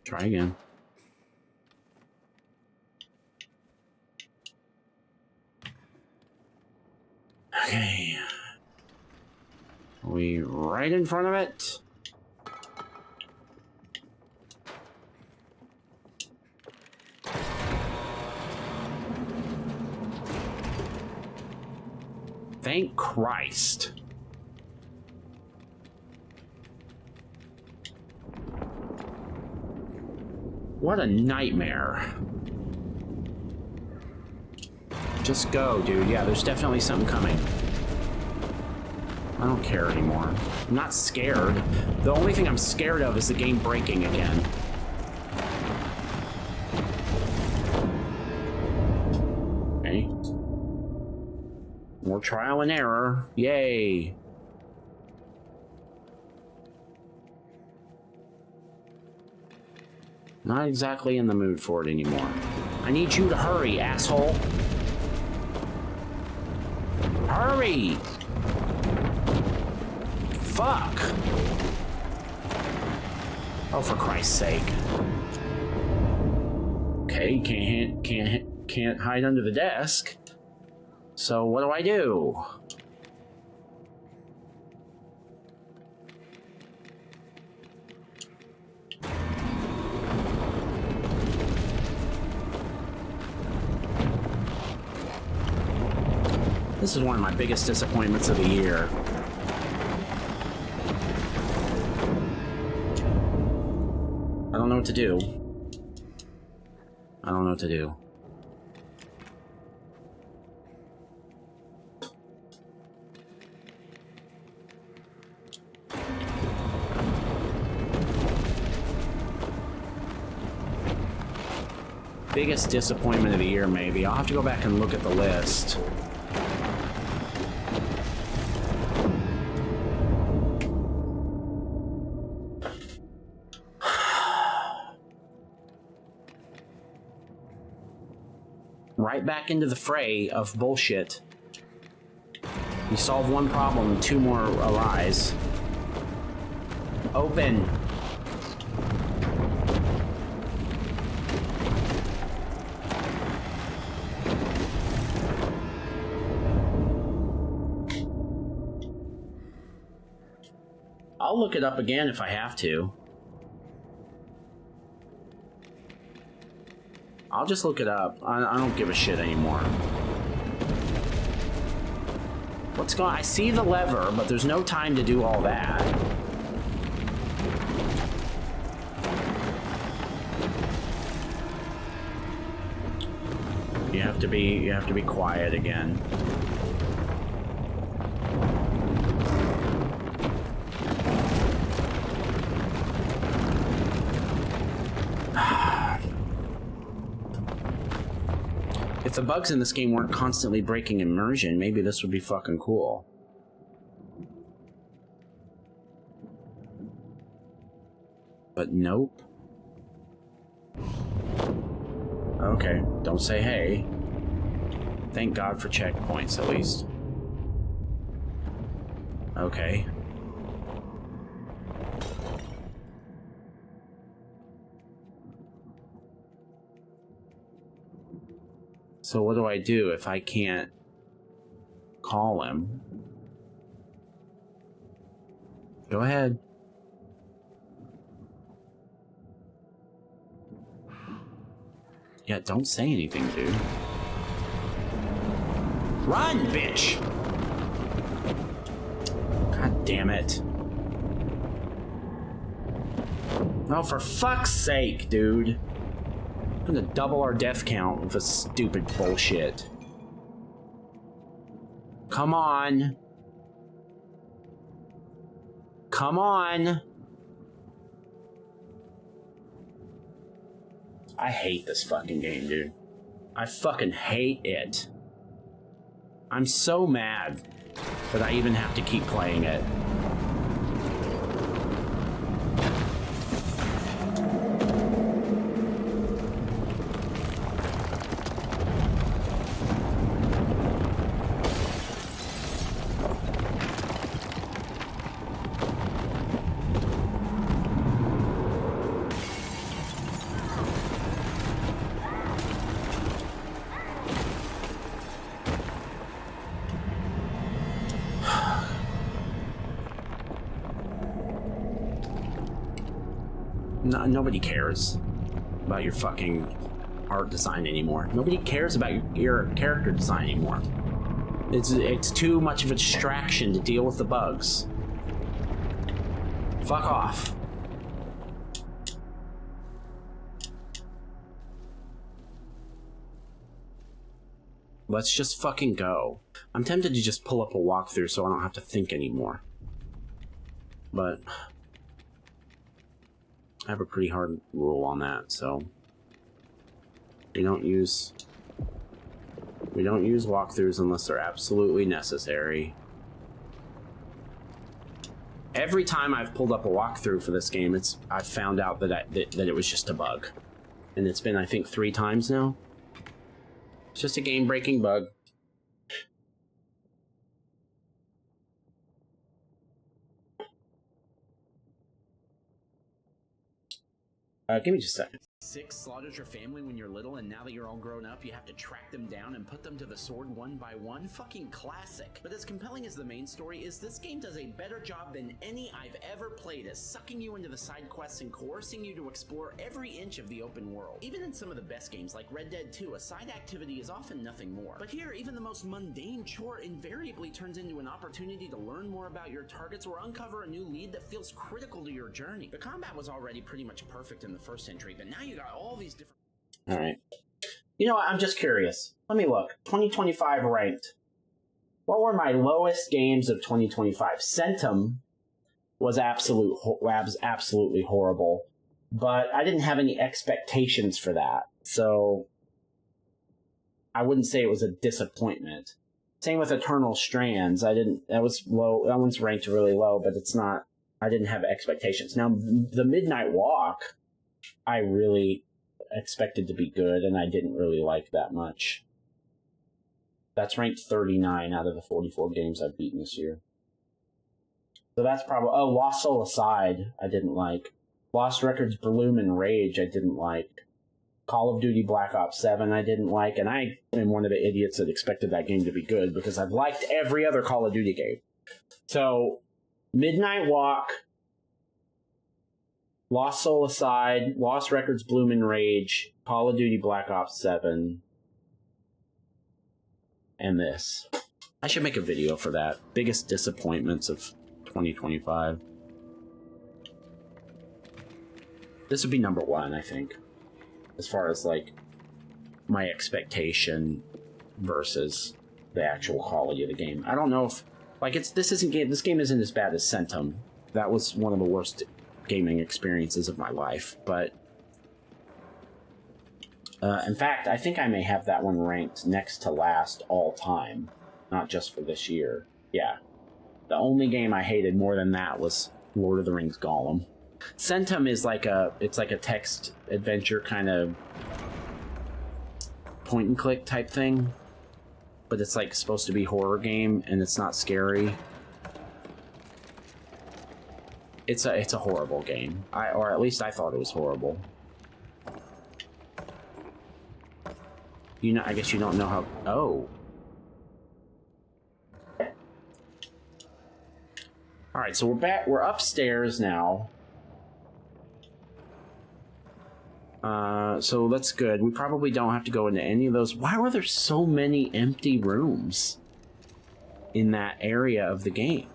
Try again. Okay. Are we right in front of it? Thank Christ. What a nightmare. Just go, dude. Yeah, there's definitely something coming. I don't care anymore. I'm not scared. The only thing I'm scared of is the game breaking again. Okay. More trial and error. Yay. Not exactly in the mood for it anymore. I need you to hurry, asshole. Hurry! Fuck! Oh, for Christ's sake. Okay, can't hide under the desk. So what do I do? This is one of my biggest disappointments of the year. I don't know what to do. I don't know what to do. Biggest disappointment of the year, maybe. I'll have to go back and look at the list. Right back into the fray of bullshit. You solve one problem and two more arise. Open. I'll look it up again if I have to. I'll just look it up. I don't give a shit anymore. What's going on? I see the lever, but there's no time to do all that. You have to be quiet again. If the bugs in this game weren't constantly breaking immersion, maybe this would be fucking cool. But nope. Okay, don't say hey. Thank God for checkpoints, at least. Okay. So what do I do if I can't call him? Go ahead. Yeah, don't say anything, dude. Run, bitch! God damn it. Oh, for fuck's sake, dude. I'm gonna double our death count with this stupid bullshit. Come on. Come on. I hate this fucking game, dude. I fucking hate it. I'm so mad that I even have to keep playing it. No, nobody cares about your fucking art design anymore. Nobody cares about your character design anymore. It's too much of a distraction to deal with the bugs. Fuck off. Let's just fucking go. I'm tempted to just pull up a walkthrough so I don't have to think anymore. But I have a pretty hard rule on that, so we don't use walkthroughs unless they're absolutely necessary. Every time I've pulled up a walkthrough for this game, I've found out that it was just a bug, and it's been, I think, 3 times now. It's just a game-breaking bug. Give me just a second. 6 slaughters your family when you're little, and now that you're all grown up, you have to track them down and put them to the sword one by one? Fucking classic. But as compelling as the main story is, this game does a better job than any I've ever played at sucking you into the side quests and coercing you to explore every inch of the open world. Even in some of the best games like Red Dead 2, a side activity is often nothing more. But here, even the most mundane chore invariably turns into an opportunity to learn more about your targets or uncover a new lead that feels critical to your journey. The combat was already pretty much perfect in the first entry, but now you got all these different... Alright. You know what? I'm just curious. Let me look. 2025 ranked. What were my lowest games of 2025? Centum was absolutely horrible, but I didn't have any expectations for that, so I wouldn't say it was a disappointment. Same with Eternal Strands. That was low. That one's ranked really low, but it's not... I didn't have expectations. Now, the Midnight Walk, I really expected to be good, and I didn't really like that much. That's ranked 39 out of the 44 games I've beaten this year. So that's probably... Oh, Lost Soul Aside, I didn't like. Lost Records Bloom and Rage, I didn't like. Call of Duty Black Ops 7, I didn't like, and I am one of the idiots that expected that game to be good, because I've liked every other Call of Duty game. So, Midnight Walk, Lost Soul Aside, Lost Records Bloom and Rage, Call of Duty Black Ops 7, and this. I should make a video for that. Biggest disappointments of 2025. This would be number 1, I think, as far as, like, my expectation versus the actual quality of the game. I don't know if... Like, this game isn't as bad as Centum. That was one of the worst gaming experiences of my life, but in fact, I think I may have that one ranked next to last all time, not just for this year. Yeah, the only game I hated more than that was Lord of the Rings Gollum. Centum is like a text adventure kind of point and click type thing, but it's like supposed to be a horror game, and it's not scary. It's a horrible game. Or at least I thought it was horrible. You know, I guess you don't know how... Oh. Alright, so we're back. We're upstairs now. So that's good. We probably don't have to go into any of those. Why were there so many empty rooms in that area of the game?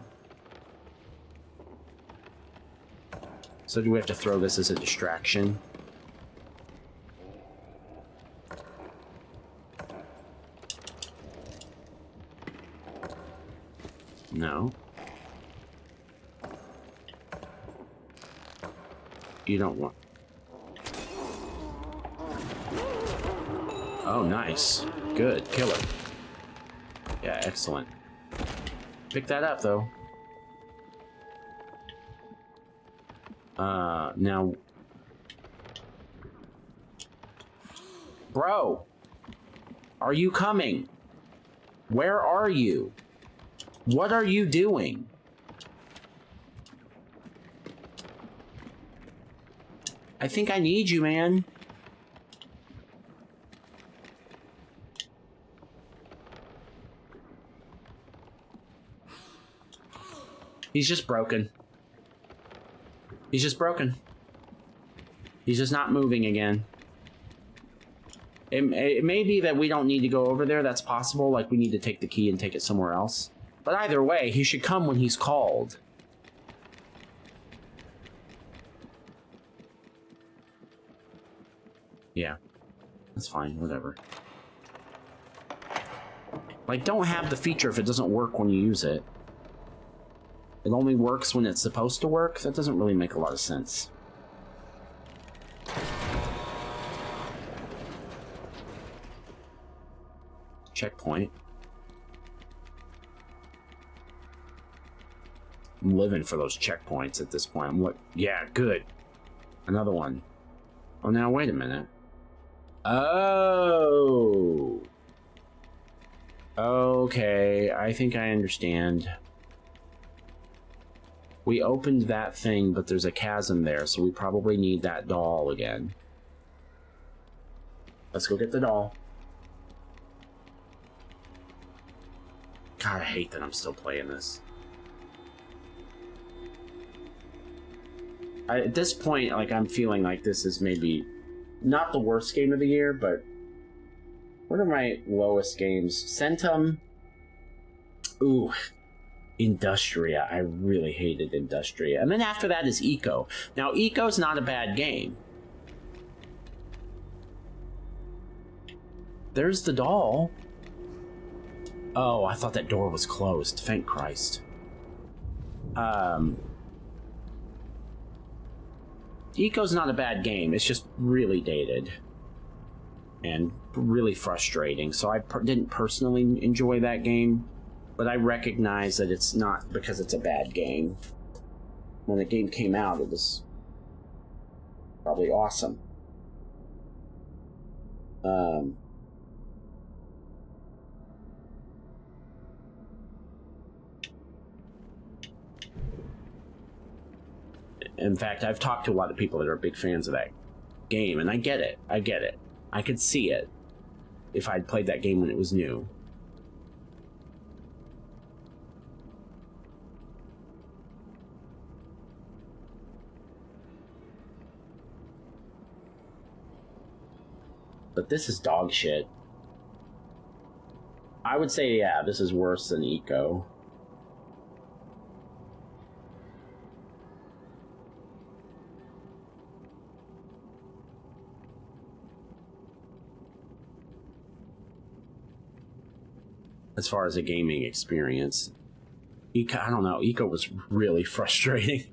So do we have to throw this as a distraction? No. You don't want... Oh, nice. Good. Kill it. Yeah, excellent. Pick that up, though. Now... Bro! Are you coming? Where are you? What are you doing? I think I need you, man. He's just broken. He's just broken. He's just not moving again. It may be that we don't need to go over there. That's possible. Like, we need to take the key and take it somewhere else. But either way, he should come when he's called. Yeah. That's fine. Whatever. Like, don't have the feature if it doesn't work when you use it. It only works when it's supposed to work? That doesn't really make a lot of sense. Checkpoint. I'm living for those checkpoints at this point. I'm like, yeah, good. Another one. Oh, now wait a minute. Oh. Okay, I think I understand. We opened that thing, but there's a chasm there, so we probably need that doll again. Let's go get the doll. God, I hate that I'm still playing this. At this point, like, I'm feeling like this is maybe not the worst game of the year, but what are my lowest games? Centum. Ooh. Industria. I really hated Industria. And then after that is Eco. Now, Eco's not a bad game. There's the doll. Oh, I thought that door was closed. Thank Christ. Eco's not a bad game. It's just really dated. And really frustrating. So I didn't personally enjoy that game. But I recognize that it's not because it's a bad game. When the game came out, it was probably awesome. In fact, I've talked to a lot of people that are big fans of that game, and I get it. I get it. I could see it if I'd played that game when it was new. But this is dog shit. I would say, yeah, this is worse than Eco. As far as a gaming experience. Eco, I don't know, Eco was really frustrating.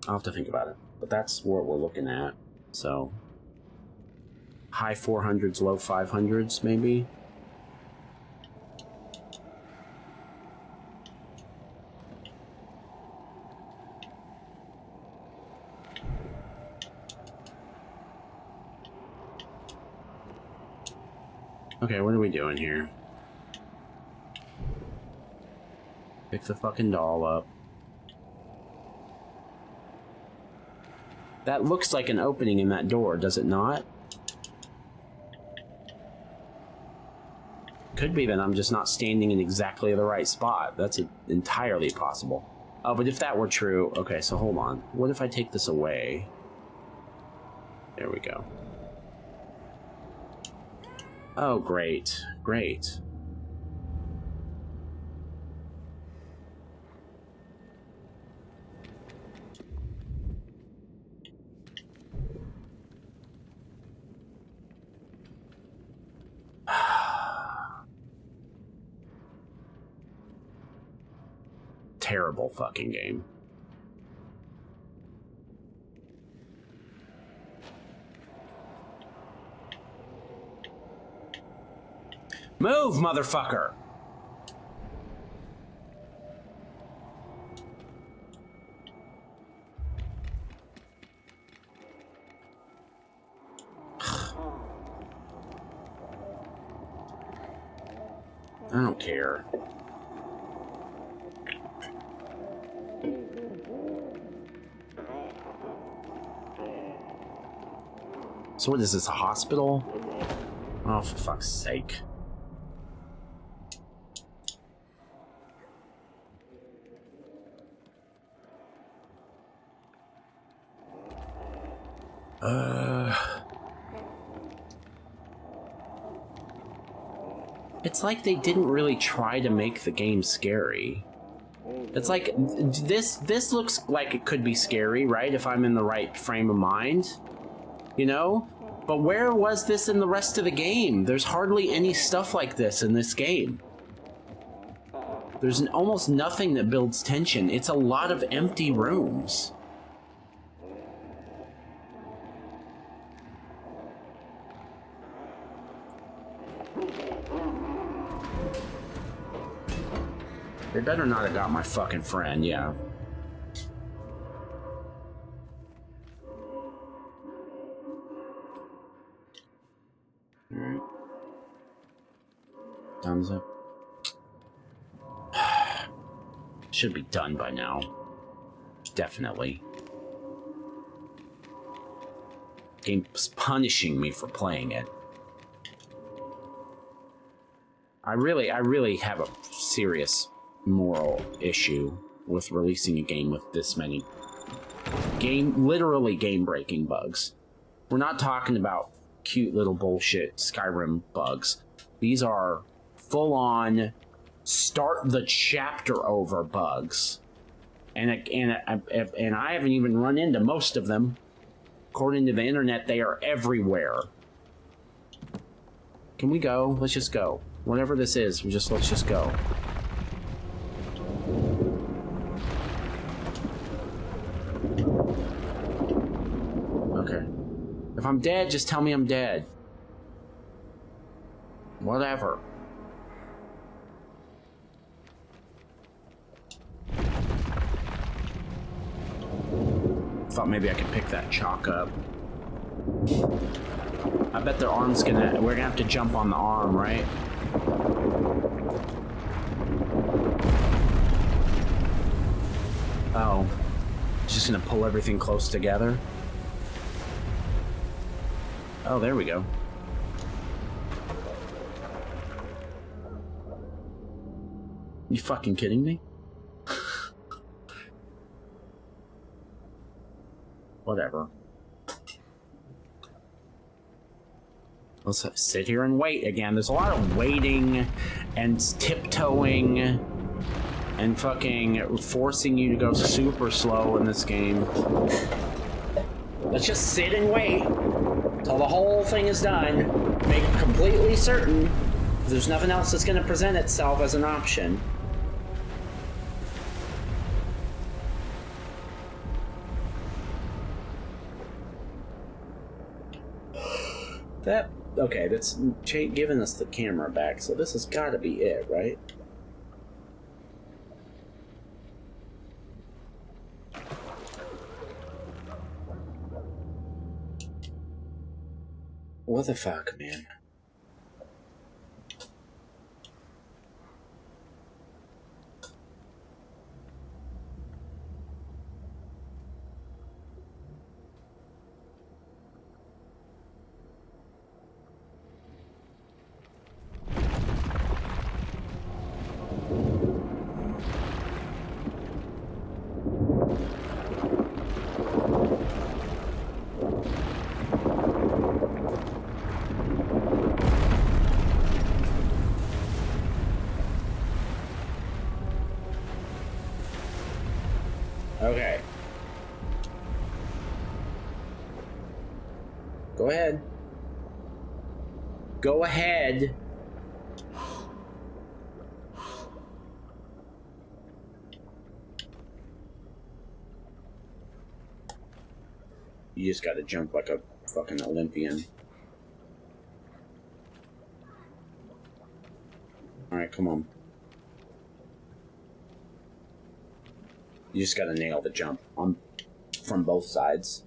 I'll have to think about it. But that's what we're looking at. So, high 400s, low 500s, maybe? Okay, what are we doing here? Pick the fucking doll up. That looks like an opening in that door, does it not? Could be that I'm just not standing in exactly the right spot. That's entirely possible. Oh, but if that were true... Okay, so hold on. What if I take this away? There we go. Oh, great. Great. Terrible fucking game. Move, motherfucker! I don't care. So what is this, a hospital? Oh, for fuck's sake. It's like they didn't really try to make the game scary. It's like, this looks like it could be scary, right? If I'm in the right frame of mind. You know? But where was this in the rest of the game? There's hardly any stuff like this in this game. There's almost nothing that builds tension. It's a lot of empty rooms. They better not have got my fucking friend, yeah. Alright. Thumbs up. Should be done by now. Definitely. Game's punishing me for playing it. I really have a serious moral issue with releasing a game with this many literally game-breaking bugs. We're not talking about cute little bullshit Skyrim bugs. These are full-on start the chapter over bugs. And I haven't even run into most of them. According to the internet, they are everywhere. Can we go? Let's just go. Whatever this is, let's just go. Okay. If I'm dead, just tell me I'm dead. Whatever. Thought maybe I could pick that chalk up. I bet their arm's we're gonna have to jump on the arm, right? Oh. It's just gonna pull everything close together. Oh, there we go. You fucking kidding me? Whatever. Let's sit here and wait again. There's a lot of waiting and tiptoeing and fucking forcing you to go super slow in this game. Let's just sit and wait till the whole thing is done. Make completely certain there's nothing else that's going to present itself as an option. Okay, that's giving us the camera back, so this has got to be it, right? What the fuck, man? Go ahead. Go ahead. You just gotta jump like a fucking Olympian. Alright, come on. You just gotta nail the jump from both sides.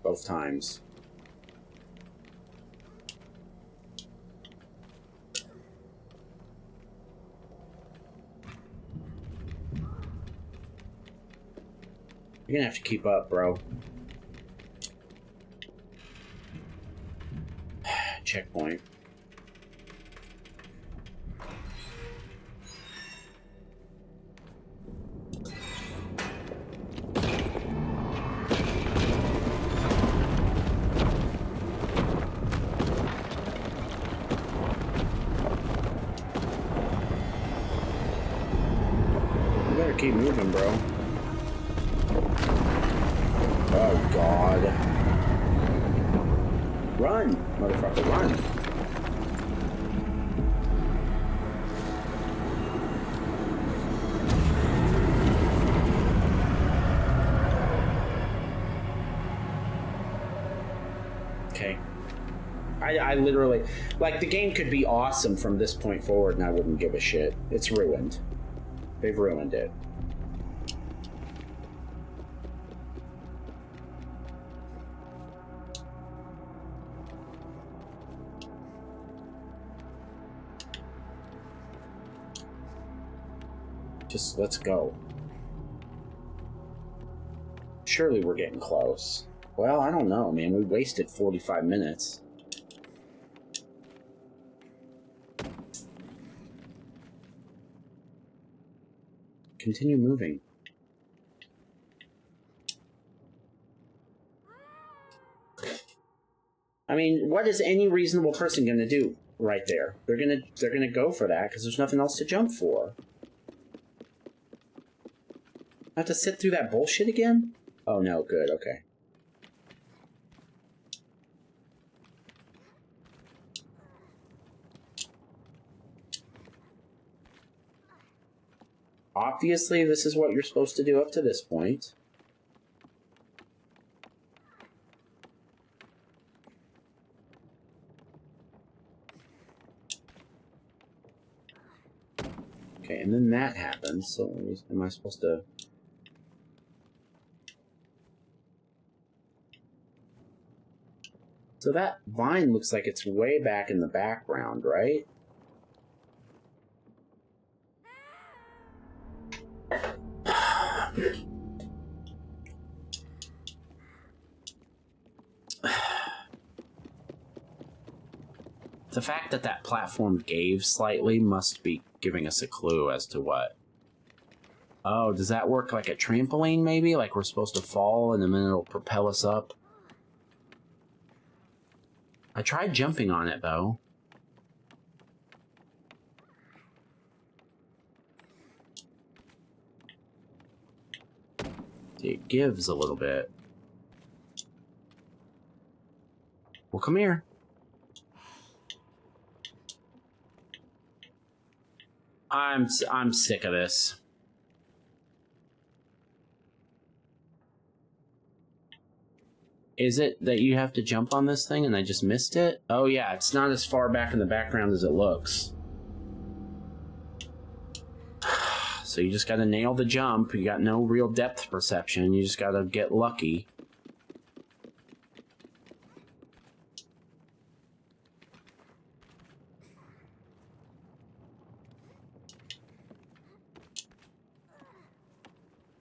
Both times. You're gonna have to keep up, bro. Checkpoint. You better keep moving, bro. Oh, God. Run, motherfucker, run. Okay. I literally... Like, the game could be awesome from this point forward, and I wouldn't give a shit. It's ruined. They've ruined it. Just let's go. Surely we're getting close. Well, I don't know, man. We wasted 45 minutes. Continue moving. I mean, what is any reasonable person going to do right there? They're gonna go for that because there's nothing else to jump for. I have to sit through that bullshit again? Oh no, good, okay. Obviously, this is what you're supposed to do up to this point. Okay, and then that happens, so am I supposed to... So that vine looks like it's way back in the background, right? The fact that that platform gave slightly must be giving us a clue as to what. Oh, does that work like a trampoline, maybe? Like we're supposed to fall and then it'll propel us up? I tried jumping on it, though. It gives a little bit. Well, come here. I'm sick of this. Is it that you have to jump on this thing and I just missed it? Oh yeah, it's not as far back in the background as it looks. So you just gotta nail the jump. You got no real depth perception. You just gotta get lucky.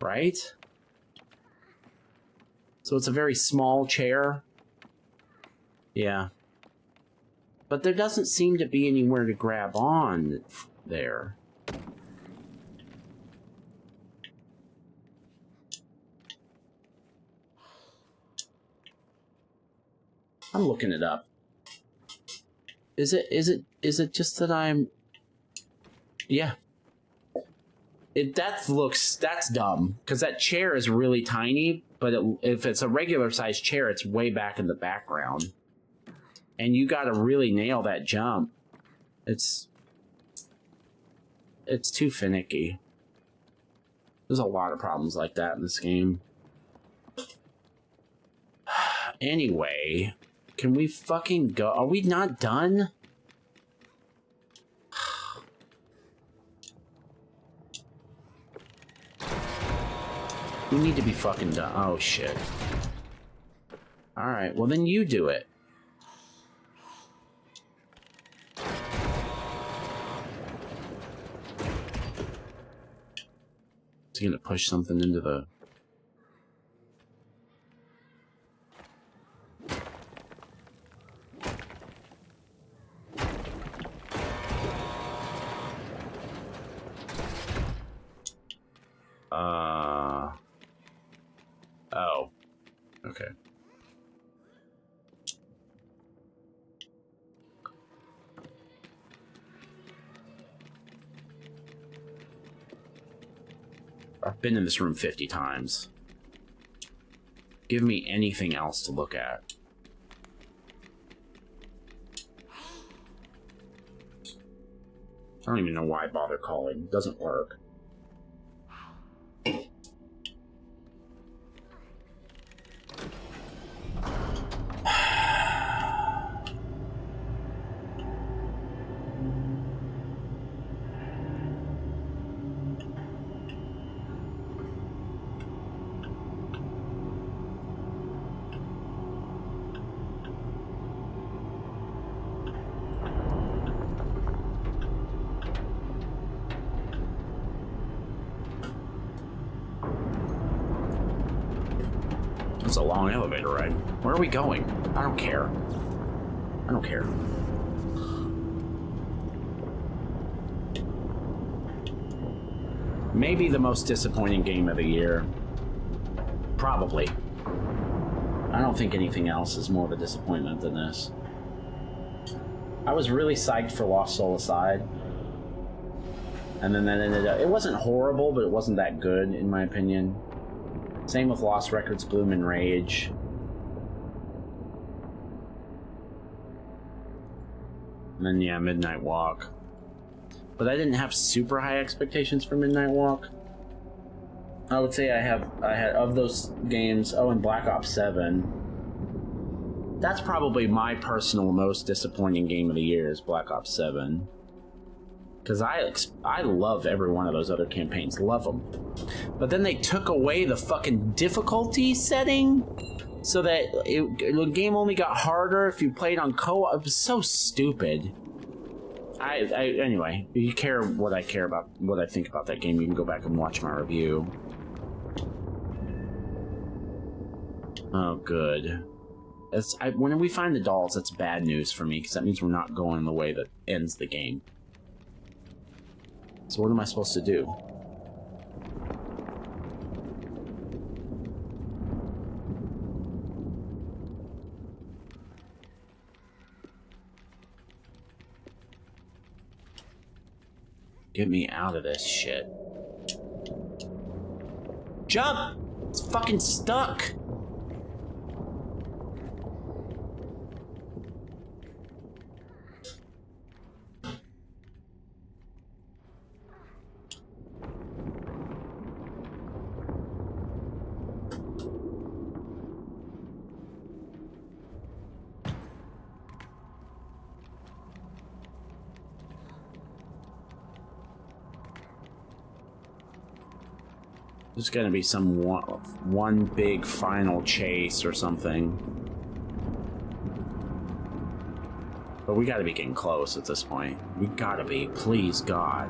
Right? So it's a very small chair. Yeah. But there doesn't seem to be anywhere to grab on there. I'm looking it up. Is it just that I'm... Yeah. That's dumb. Because that chair is really tiny, but if it's a regular sized chair, it's way back in the background. And you gotta really nail that jump. It's too finicky. There's a lot of problems like that in this game. Anyway, can we fucking go? Are we not done? We need to be fucking done. Oh, shit. Alright, well then you do it. Is he gonna push something into the... Oh. Okay. I've been in this room 50 times. Give me anything else to look at. I don't even know why I bother calling. It doesn't work. It's a long elevator ride. Where are we going? I don't care. I don't care. Maybe the most disappointing game of the year. Probably. I don't think anything else is more of a disappointment than this. I was really psyched for Lost Soul Aside. And then that ended up... It wasn't horrible, but it wasn't that good, in my opinion. Same with Lost Records, Bloom and Rage. And then, yeah, Midnight Walk. But I didn't have super high expectations for Midnight Walk. I would say I had of those games, and Black Ops 7. That's probably my personal most disappointing game of the year is Black Ops 7. Because I love every one of those other campaigns. Love them. But then they took away the fucking difficulty setting so that the game only got harder if you played on co-op. It was so stupid. Anyway, if you care what I think about that game, you can go back and watch my review. Oh, good. When we find the dolls, that's bad news for me, because that means we're not going the way that ends the game. So what am I supposed to do? Get me out of this shit. Jump! It's fucking stuck! There's gonna be some one big final chase or something. But we gotta be getting close at this point. We gotta be, please God.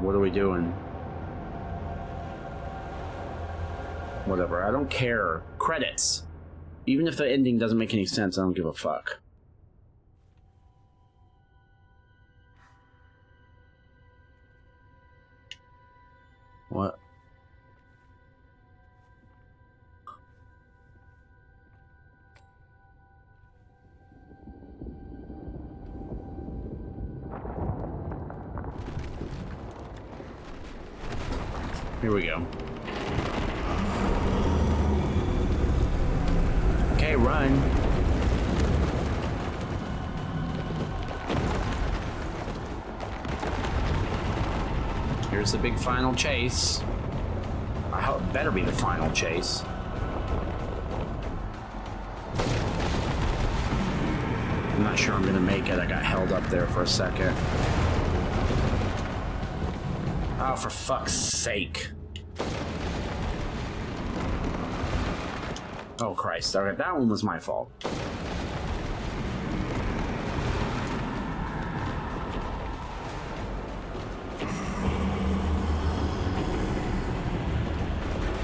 What are we doing? Whatever, I don't care. Credits. Even if the ending doesn't make any sense, I don't give a fuck. What? Here we go. Okay, run. Here's the big final chase. I hope it better be the final chase. I'm not sure I'm gonna make it. I got held up there for a second. Oh, for fuck's sake. Oh, Christ. Alright, that one was my fault.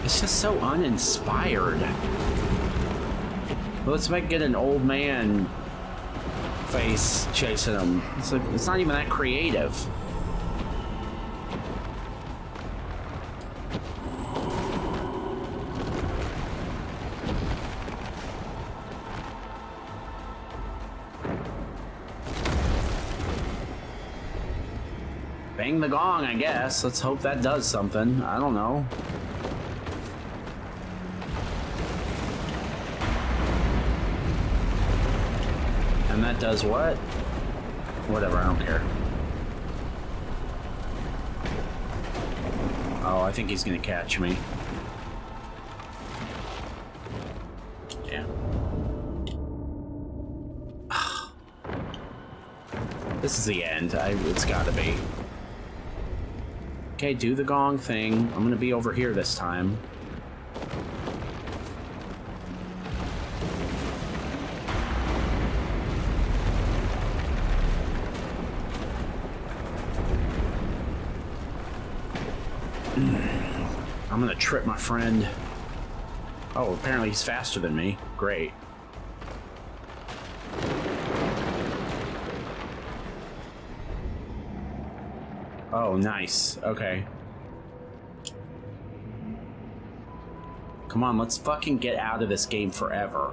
It's just so uninspired. Well, let's get an old man face chasing him. It's not even that creative. Bang the gong, I guess. Let's hope that does something. I don't know. And that does what? Whatever, I don't care. Oh, I think he's gonna catch me. Yeah. This is the end. It's gotta be. Okay, do the gong thing. I'm gonna be over here this time. I'm gonna trip my friend. Oh, apparently he's faster than me. Great. Oh, nice. Okay. Come on, let's fucking get out of this game forever.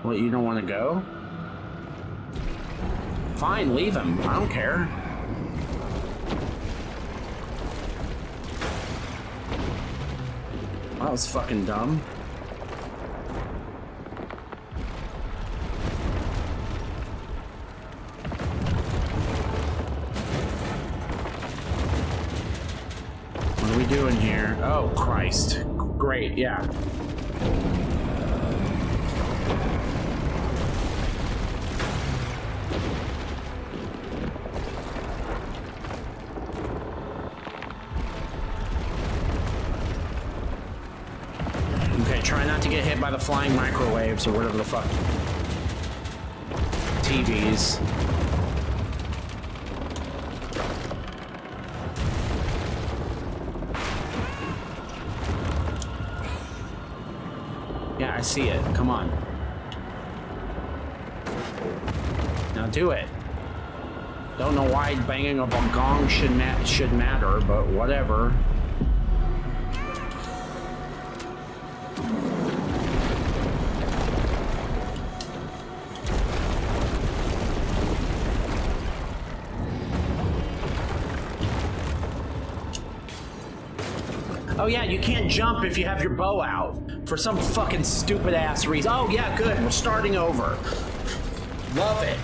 What, you don't want to go? Fine, leave him. I don't care. Well, that was fucking dumb. What are we doing here? Oh, Christ. Great, yeah. Try not to get hit by the flying microwaves or whatever the fuck. TVs. Yeah, I see it. Come on. Now do it. Don't know why banging a gong should matter, but whatever. Oh yeah, you can't jump if you have your bow out. For some fucking stupid ass reason. Oh yeah, good, we're starting over. Love it.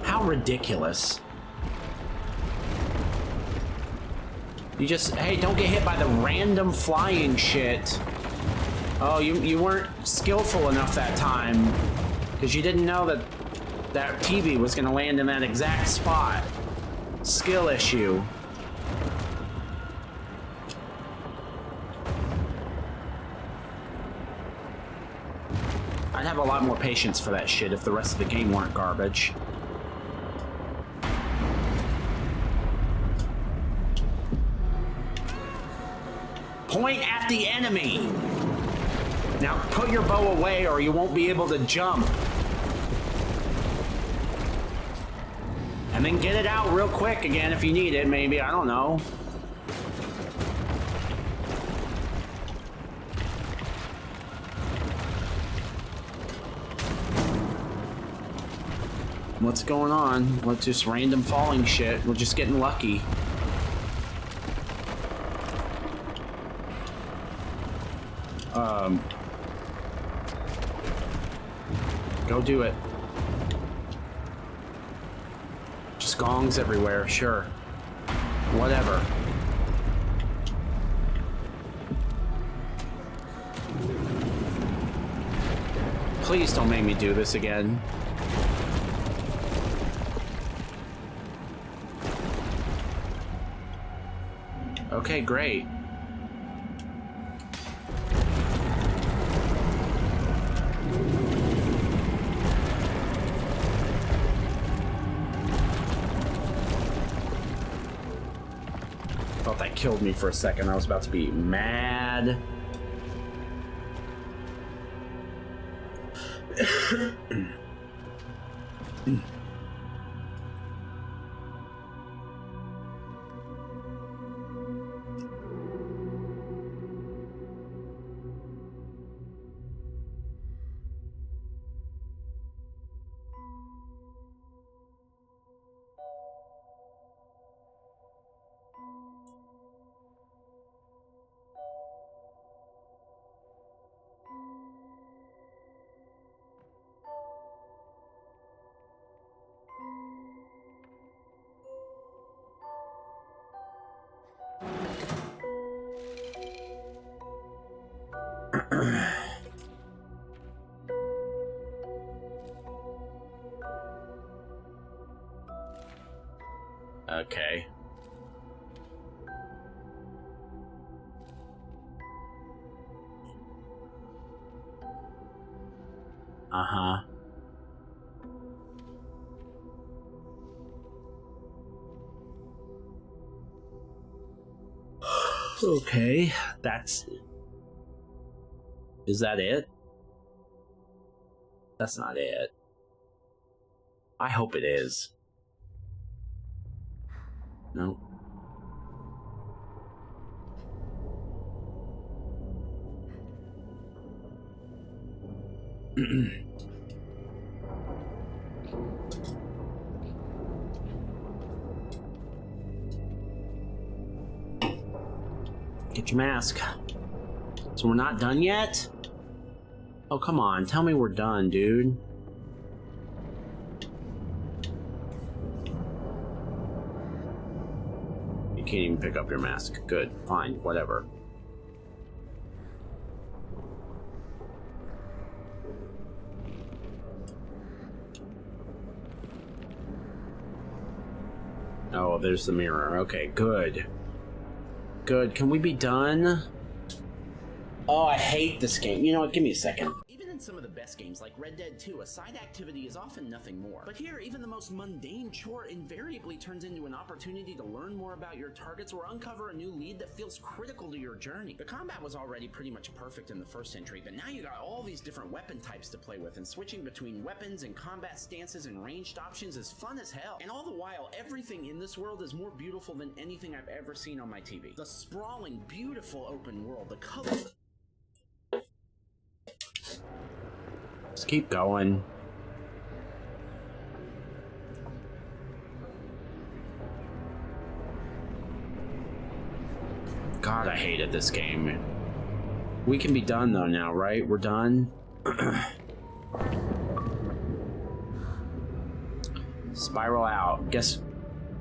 How ridiculous. You just, hey, don't get hit by the random flying shit. Oh, you weren't skillful enough that time. Because you didn't know that TV was gonna land in that exact spot. Skill issue. I'd have a lot more patience for that shit if the rest of the game weren't garbage. Point at the enemy! Now put your bow away or you won't be able to jump. And then get it out real quick again if you need it, maybe. I don't know. What's going on? What's just random falling shit? We're just getting lucky. Go do it. Just gongs everywhere, sure. Whatever. Please don't make me do this again. Okay, great. Thought that killed me for a second. I was about to be mad. Okay. Uh-huh. Okay, that's... Is that it? That's not it. I hope it is. No. Get your mask. So we're not done yet? Oh, come on. Tell me we're done, dude. You can't even pick up your mask. Good. Fine. Whatever. Oh, there's the mirror. Okay, good. Good. Can we be done? Oh, I hate this game. You know what? Give me a second. Even in some of the best games like Red Dead 2, a side activity is often nothing more. But here, even the most mundane chore invariably turns into an opportunity to learn more about your targets or uncover a new lead that feels critical to your journey. The combat was already pretty much perfect in the first entry, but now you got all these different weapon types to play with, and switching between weapons and combat stances and ranged options is fun as hell. And all the while, everything in this world is more beautiful than anything I've ever seen on my TV. The sprawling, beautiful open world, the color... Just keep going. God, I hated this game. We can be done though now, right? We're done. Spiral out. Guess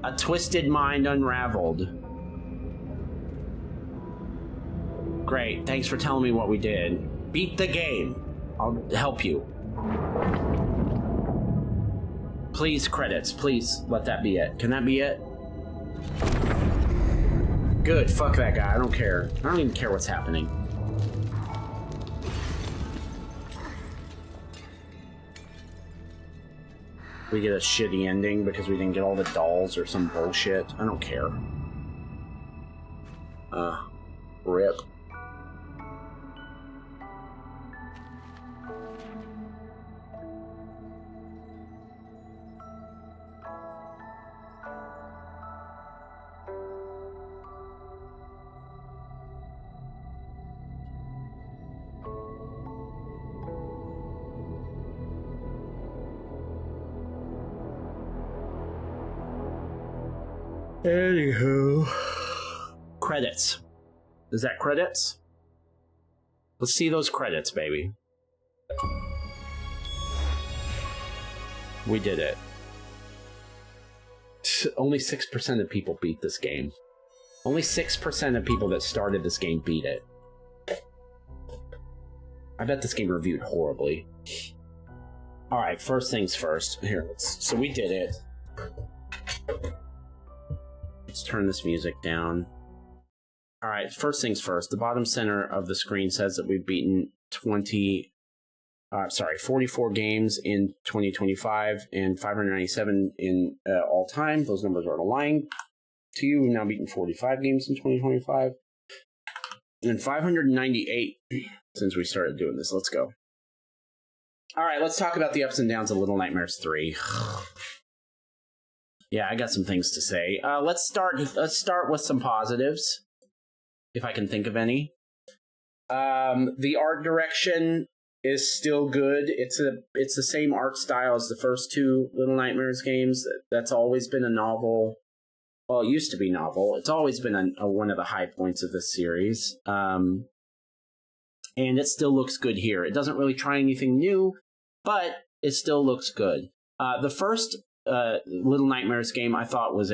a twisted mind unraveled. Great. Thanks for telling me what we did. Beat the game. I'll help you. Please, credits. Please, let that be it. Can that be it? Good. Fuck that guy. I don't care. I don't even care what's happening. We get a shitty ending because we didn't get all the dolls or some bullshit. I don't care. RIP. Anywho. Credits. Is that credits? Let's see those credits, baby. We did it. Only 6% of people beat this game. Only 6% of people that started this game beat it. I bet this game reviewed horribly. Alright, first things first. Here, so we did it. Let's turn this music down. Alright, first things first. The bottom center of the screen says that we've beaten 44 games in 2025 and 597 in all time. Those numbers are aligned to you. We've now beaten 45 games in 2025 and 598 since we started doing this. Let's go. All right, let's talk about the ups and downs of Little Nightmares 3. Yeah, I got some things to say. Let's start with some positives, if I can think of any. The art direction is still good. It's the same art style as the first two Little Nightmares games. That's always been a novel. Well, it used to be novel. It's always been one of the high points of this series. And it still looks good here. It doesn't really try anything new, but it still looks good. The first Little Nightmares game I thought was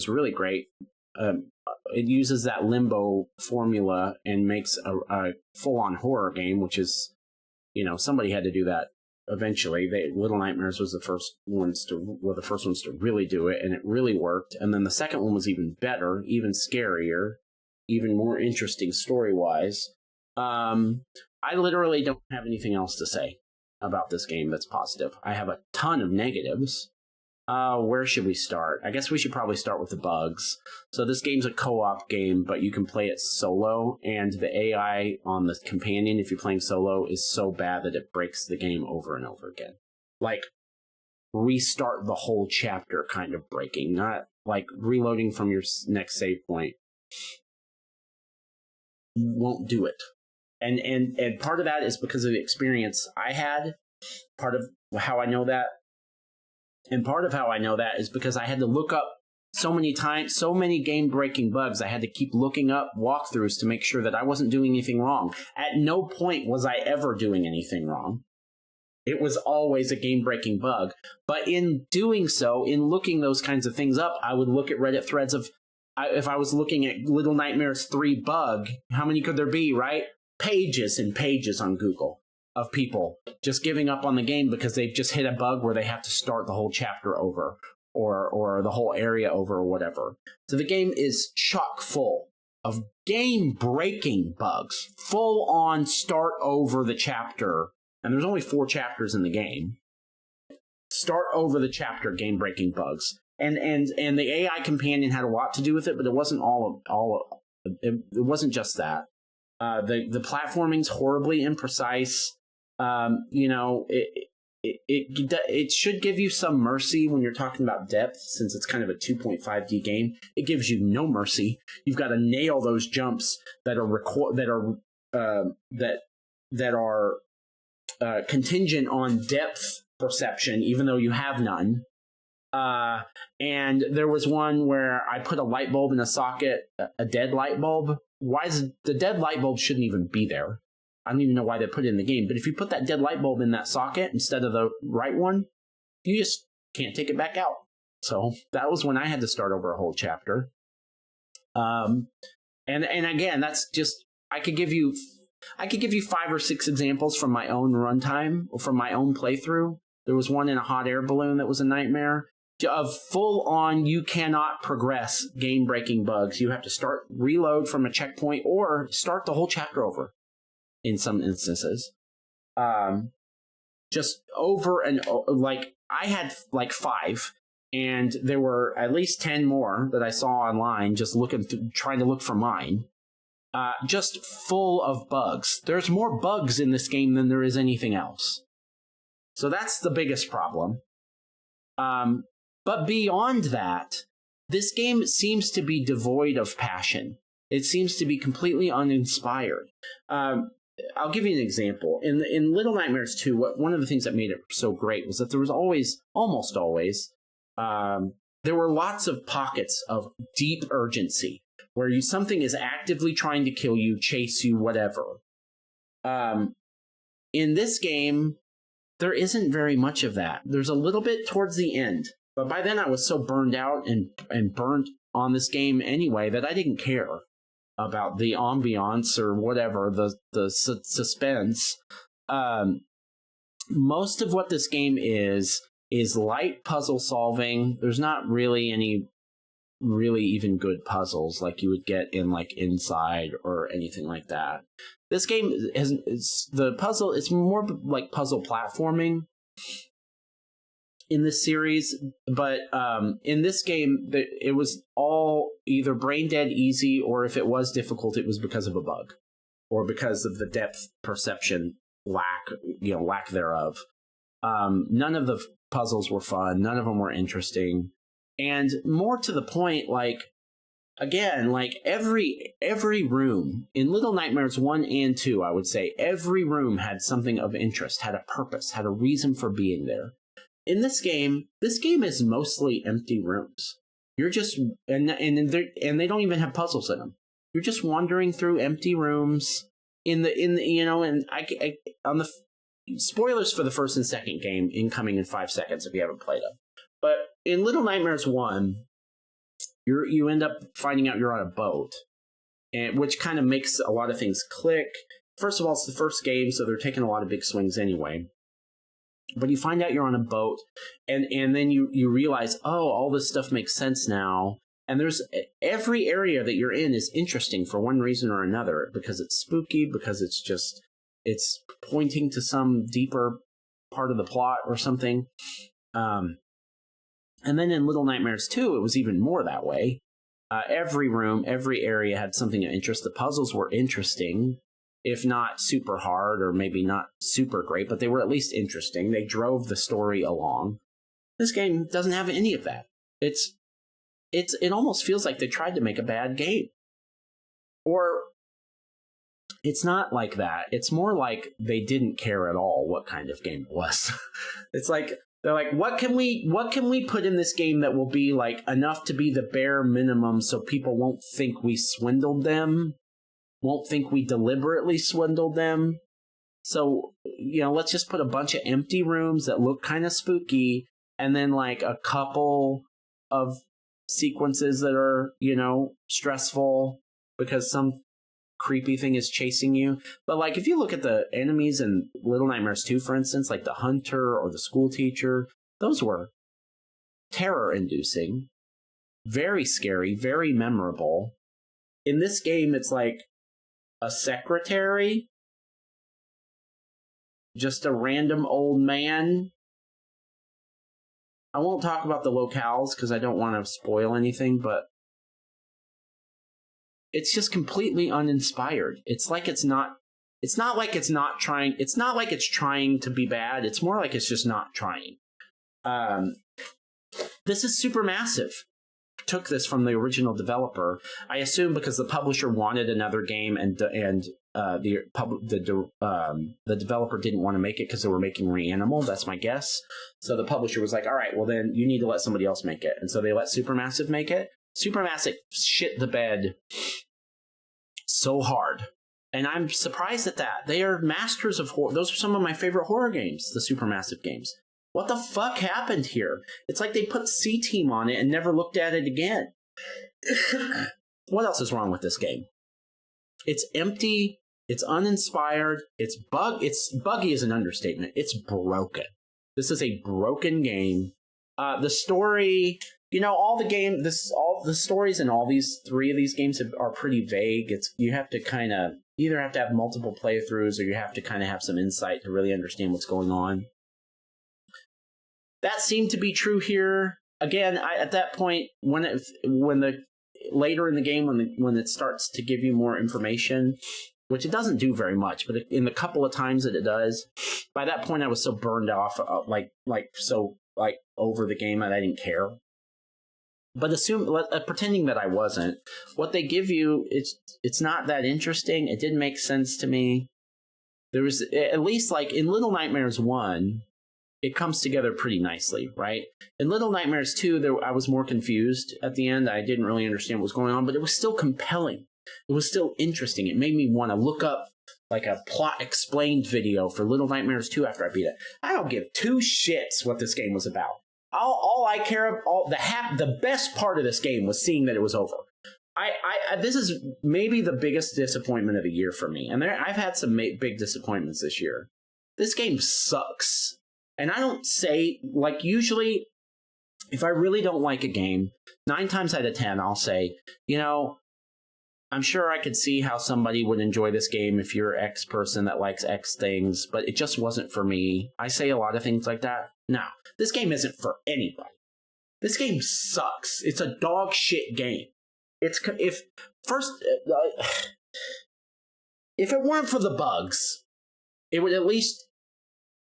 really great. It uses that limbo formula and makes a full-on horror game, which is, somebody had to do that eventually. Little Nightmares was the first ones to really do it, and it really worked. And then the second one was even better, even scarier, even more interesting story-wise. I literally don't have anything else to say about this game that's positive. I have a ton of negatives. Where should we start? I guess we should probably start with the bugs. So this game's a co-op game, but you can play it solo, and the AI on the companion, if you're playing solo, is so bad that it breaks the game over and over again. Like, restart the whole chapter kind of breaking, not like reloading from your next save point. Won't do it. And part of that is because of the experience I had. Part of how I know that. And part of how I know that is because I had to look up so many times, so many game-breaking bugs. I had to keep looking up walkthroughs to make sure that I wasn't doing anything wrong. At no point was I ever doing anything wrong. It was always a game-breaking bug. But in doing so, in looking those kinds of things up, I would look at Reddit threads of, if I was looking at Little Nightmares 3 bug, how many could there be, right? Pages and pages on Google of people just giving up on the game because they've just hit a bug where they have to start the whole chapter over or the whole area over or whatever. So the game is chock full of game-breaking bugs, full-on start over the chapter, and there's only 4 chapters in the game. Start over the chapter game-breaking bugs. And the AI companion had a lot to do with it, but it wasn't it wasn't just that. The platforming's horribly imprecise. It should give you some mercy when you're talking about depth, since it's kind of a 2.5D game. It gives you no mercy. You've got to nail those jumps that are contingent on depth perception, even though you have none. And there was one where I put a light bulb in a socket, a dead light bulb. Why is the dead light bulb shouldn't even be there? I don't even know why they put it in the game. But if you put that dead light bulb in that socket instead of the right one, you just can't take it back out. So that was when I had to start over a whole chapter. And again, that's just, I could give you 5 or 6 examples from my own runtime or from my own playthrough. There was one in a hot air balloon that was a nightmare. Of full-on, you cannot progress game-breaking bugs. You have to reload from a checkpoint or start the whole chapter over in some instances. Just over and like, I had like 5, and there were at least 10 more that I saw online just trying to look for mine. Just full of bugs. There's more bugs in this game than there is anything else. So that's the biggest problem. But beyond that, this game seems to be devoid of passion. It seems to be completely uninspired. I'll give you an example. In Little Nightmares 2, one of the things that made it so great was that there was almost always, there were lots of pockets of deep urgency where something is actively trying to kill you, chase you, whatever. In this game, there isn't very much of that. There's a little bit towards the end, but by then I was so burned out and burnt on this game anyway that I didn't care about the ambiance or whatever, the suspense. Most of what this game is light puzzle solving. There's not really any really even good puzzles like you would get in like Inside or anything like that. This game it's more like puzzle platforming in this series, but in this game it was all either brain dead easy, or if it was difficult, it was because of a bug or because of the depth perception lack thereof. None of the puzzles were fun. None of them were interesting. And more to the point, every room in Little Nightmares 1 and 2, I would say, every room had something of interest, had a purpose, had a reason for being there. In this game is mostly empty rooms. You're just, and they don't even have puzzles in them. You're just wandering through empty rooms on the spoilers for the first and second game incoming in 5 seconds if you haven't played them. But in Little Nightmares 1, you end up finding out you're on a boat, which kind of makes a lot of things click. First of all, it's the first game, so they're taking a lot of big swings anyway. But you find out you're on a boat, and then you realize, oh, all this stuff makes sense now. And there's every area that you're in is interesting for one reason or another, because it's spooky, because it's pointing to some deeper part of the plot or something. And then in Little Nightmares 2, it was even more that way. Every room, every area had something of interest. The puzzles were interesting, if not super hard or maybe not super great, but they were at least interesting. They drove the story along. This game doesn't have any of that. It almost feels like they tried to make a bad game. Or it's not like that. It's more like they didn't care at all what kind of game it was. It's like they're like, what can we put in this game that will be like enough to be the bare minimum so people won't think we swindled them, won't think we deliberately swindled them. So, let's just put a bunch of empty rooms that look kind of spooky, and then like a couple of sequences that are, stressful because some creepy thing is chasing you. But like if you look at the enemies in Little Nightmares 2, for instance, like the hunter or the school teacher, those were terror-inducing, very scary, very memorable. In this game, it's like a secretary, just a random old man. I won't talk about the locales because I don't want to spoil anything, but it's just completely uninspired. It's like it's not like it's trying to be bad. It's more like it's just not trying. This is Supermassive. Took this from the original developer. I assume because the publisher wanted another game, and the developer didn't want to make it because they were making Reanimal. That's my guess. So the publisher was like, all right, well then you need to let somebody else make it. And so they let Supermassive make it. Supermassive shit the bed so hard. And I'm surprised at that. They are masters of horror. Those are some of my favorite horror games, the Supermassive games. What the fuck happened here? It's like they put C-Team on it and never looked at it again. What else is wrong with this game? It's empty. It's uninspired. It's buggy is an understatement. It's broken. This is a broken game. The story, all the stories in all these three of these games are pretty vague. You have to either have to have multiple playthroughs, or you have to kind of have some insight to really understand what's going on. That seemed to be true here. Again, at that point, later in the game, when it starts to give you more information, which it doesn't do very much, but in the couple of times that it does, by that point I was so burned off, over the game that I didn't care. But pretending that I wasn't, what they give you, it's not that interesting. It didn't make sense to me. There was, at least like in Little Nightmares 1, it comes together pretty nicely, right? In Little Nightmares 2, I was more confused at the end. I didn't really understand what was going on, but it was still compelling. It was still interesting. It made me want to look up like a plot explained video for Little Nightmares 2 after I beat it. I don't give two shits what this game was about. All I care about, the best part of this game was seeing that it was over. This is maybe the biggest disappointment of the year for me. And I've had some big disappointments this year. This game sucks. And I don't say, like, usually, if I really don't like a game, 9 times out of 10, I'll say, you know, I'm sure I could see how somebody would enjoy this game if you're X person that likes X things, but it just wasn't for me. I say a lot of things like that. No, this game isn't for anybody. This game sucks. It's a dog shit game. If it weren't for the bugs, it would at least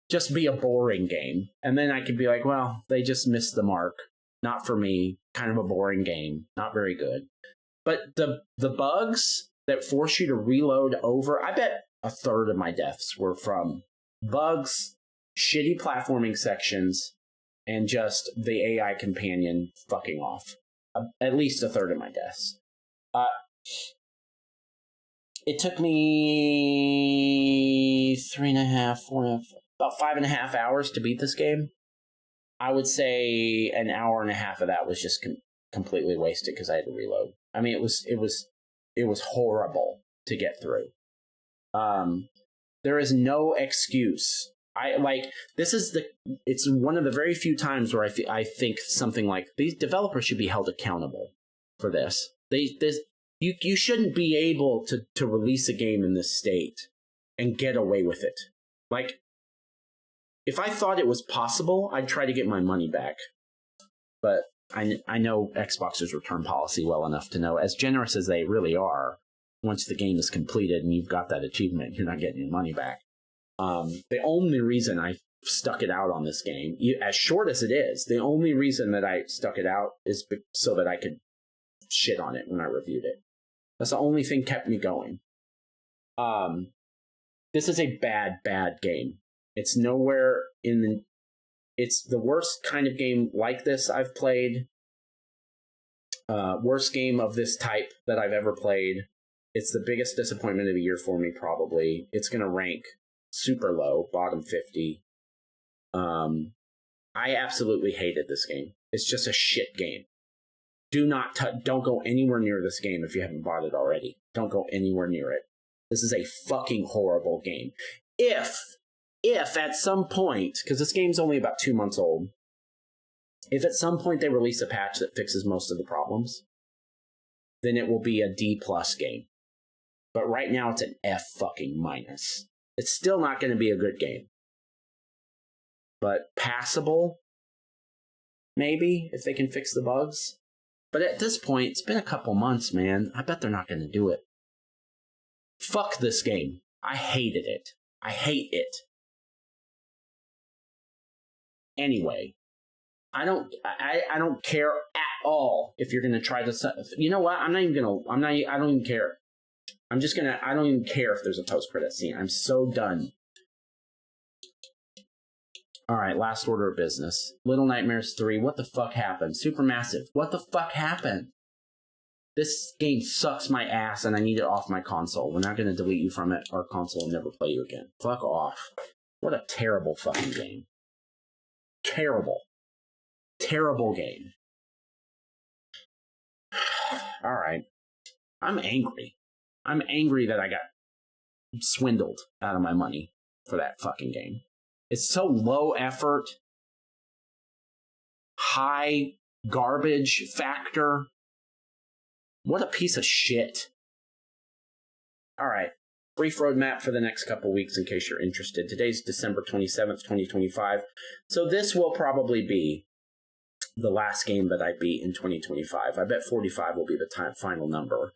just be a boring game. And then I could be like, well, they just missed the mark. Not for me. Kind of a boring game. Not very good. But the bugs that force you to reload over, I bet a third of my deaths were from bugs, shitty platforming sections, and just the AI companion fucking off. At least a third of my deaths. It took me 3.5, 4.5, about 5.5 hours to beat this game. I would say an hour and a half of that was just completely wasted because I had to reload. I mean, it was horrible to get through. There is no excuse. It's one of the very few times where I think something like these developers should be held accountable for this. You shouldn't be able to release a game in this state and get away with it. Like, if I thought it was possible, I'd try to get my money back. But I know Xbox's return policy well enough to know, as generous as they really are, once the game is completed and you've got that achievement, you're not getting your money back. The only reason I stuck it out on this game, as short as it is, the only reason that I stuck it out is so that I could shit on it when I reviewed it. That's the only thing kept me going. This is a bad game. It's nowhere it's the worst kind of game like this I've played. Worst game of this type that I've ever played. It's the biggest disappointment of the year for me, probably. It's going to rank super low, bottom 50. I absolutely hated this game. It's just a shit game. Don't go anywhere near this game if you haven't bought it already. Don't go anywhere near it. This is a fucking horrible game. If at some point, because this game's only about 2 months old, if at some point they release a patch that fixes most of the problems, then it will be a D+ game. But right now it's an F fucking minus. It's still not going to be a good game. But passable, maybe, if they can fix the bugs. But at this point, it's been a couple months, man. I bet they're not going to do it. Fuck this game. I hated it. I hate it. Anyway, I don't care at all if you're going to try to... You know what? I don't even care. I don't even care if there's a post-credit scene. I'm so done. Alright, last order of business. Little Nightmares 3, what the fuck happened? Supermassive, what the fuck happened? This game sucks my ass and I need it off my console. We're not going to delete you from it. Our console will never play you again. Fuck off. What a terrible fucking game. Terrible. Terrible game. Alright. I'm angry. I'm angry that I got swindled out of my money for that fucking game. It's so low effort, high garbage factor. What a piece of shit. Alright, brief roadmap for the next couple weeks in case you're interested. Today's December 27th, 2025. So this will probably be the last game that I beat in 2025. I bet 45 will be the final number.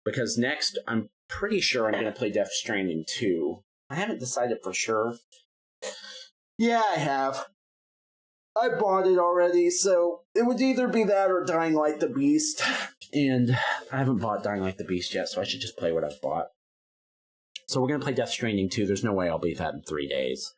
Because next, I'm pretty sure I'm going to play Death Stranding 2. I haven't decided for sure. Yeah, I have. I bought it already, so it would either be that or Dying Light the Beast. And I haven't bought Dying Light the Beast yet, so I should just play what I've bought. So we're going to play Death Stranding 2. There's no way I'll beat that in 3 days.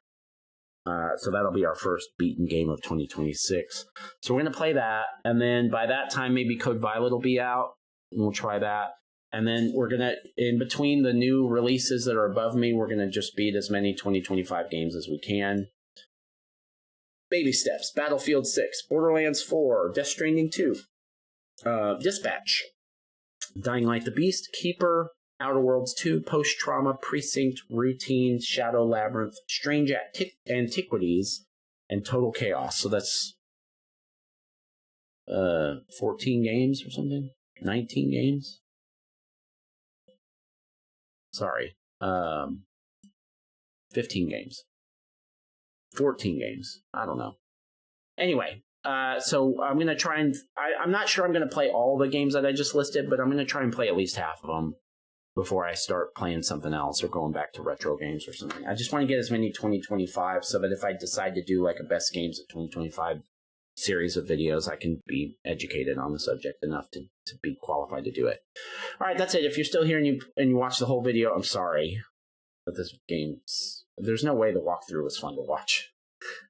So that'll be our first beaten game of 2026. So we're going to play that. And then by that time, maybe Code Violet will be out. And we'll try that. And then we're going to, in between the new releases that are above me, we're going to just beat as many 2025 games as we can. Baby steps. Battlefield 6. Borderlands 4. Death Stranding 2. Dispatch. Dying Light the Beast. Keeper. Outer Worlds 2, Post-Trauma, Precinct, Routine, Shadow Labyrinth, Strange Antiquities, and Total Chaos. So that's 14 games or something? 19 games? Sorry. 15 games. 14 games. I don't know. Anyway, so I'm going to try and... I'm not sure I'm going to play all the games that I just listed, but I'm going to try and play at least half of them before I start playing something else or going back to retro games or something. I just want to get as many 2025 so that if I decide to do like a best games of 2025 series of videos, I can be educated on the subject enough to be qualified to do it. All right, that's it. If you're still here and you watch the whole video, I'm sorry. But this game, there's no way the walkthrough was fun to watch.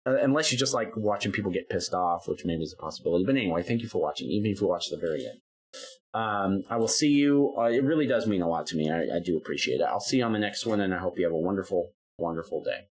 Unless you just like watching people get pissed off, which maybe is a possibility. But anyway, thank you for watching, even if you watch the very end. I will see you. It really does mean a lot to me. I do appreciate it. I'll see you on the next one, and I hope you have a wonderful, wonderful day.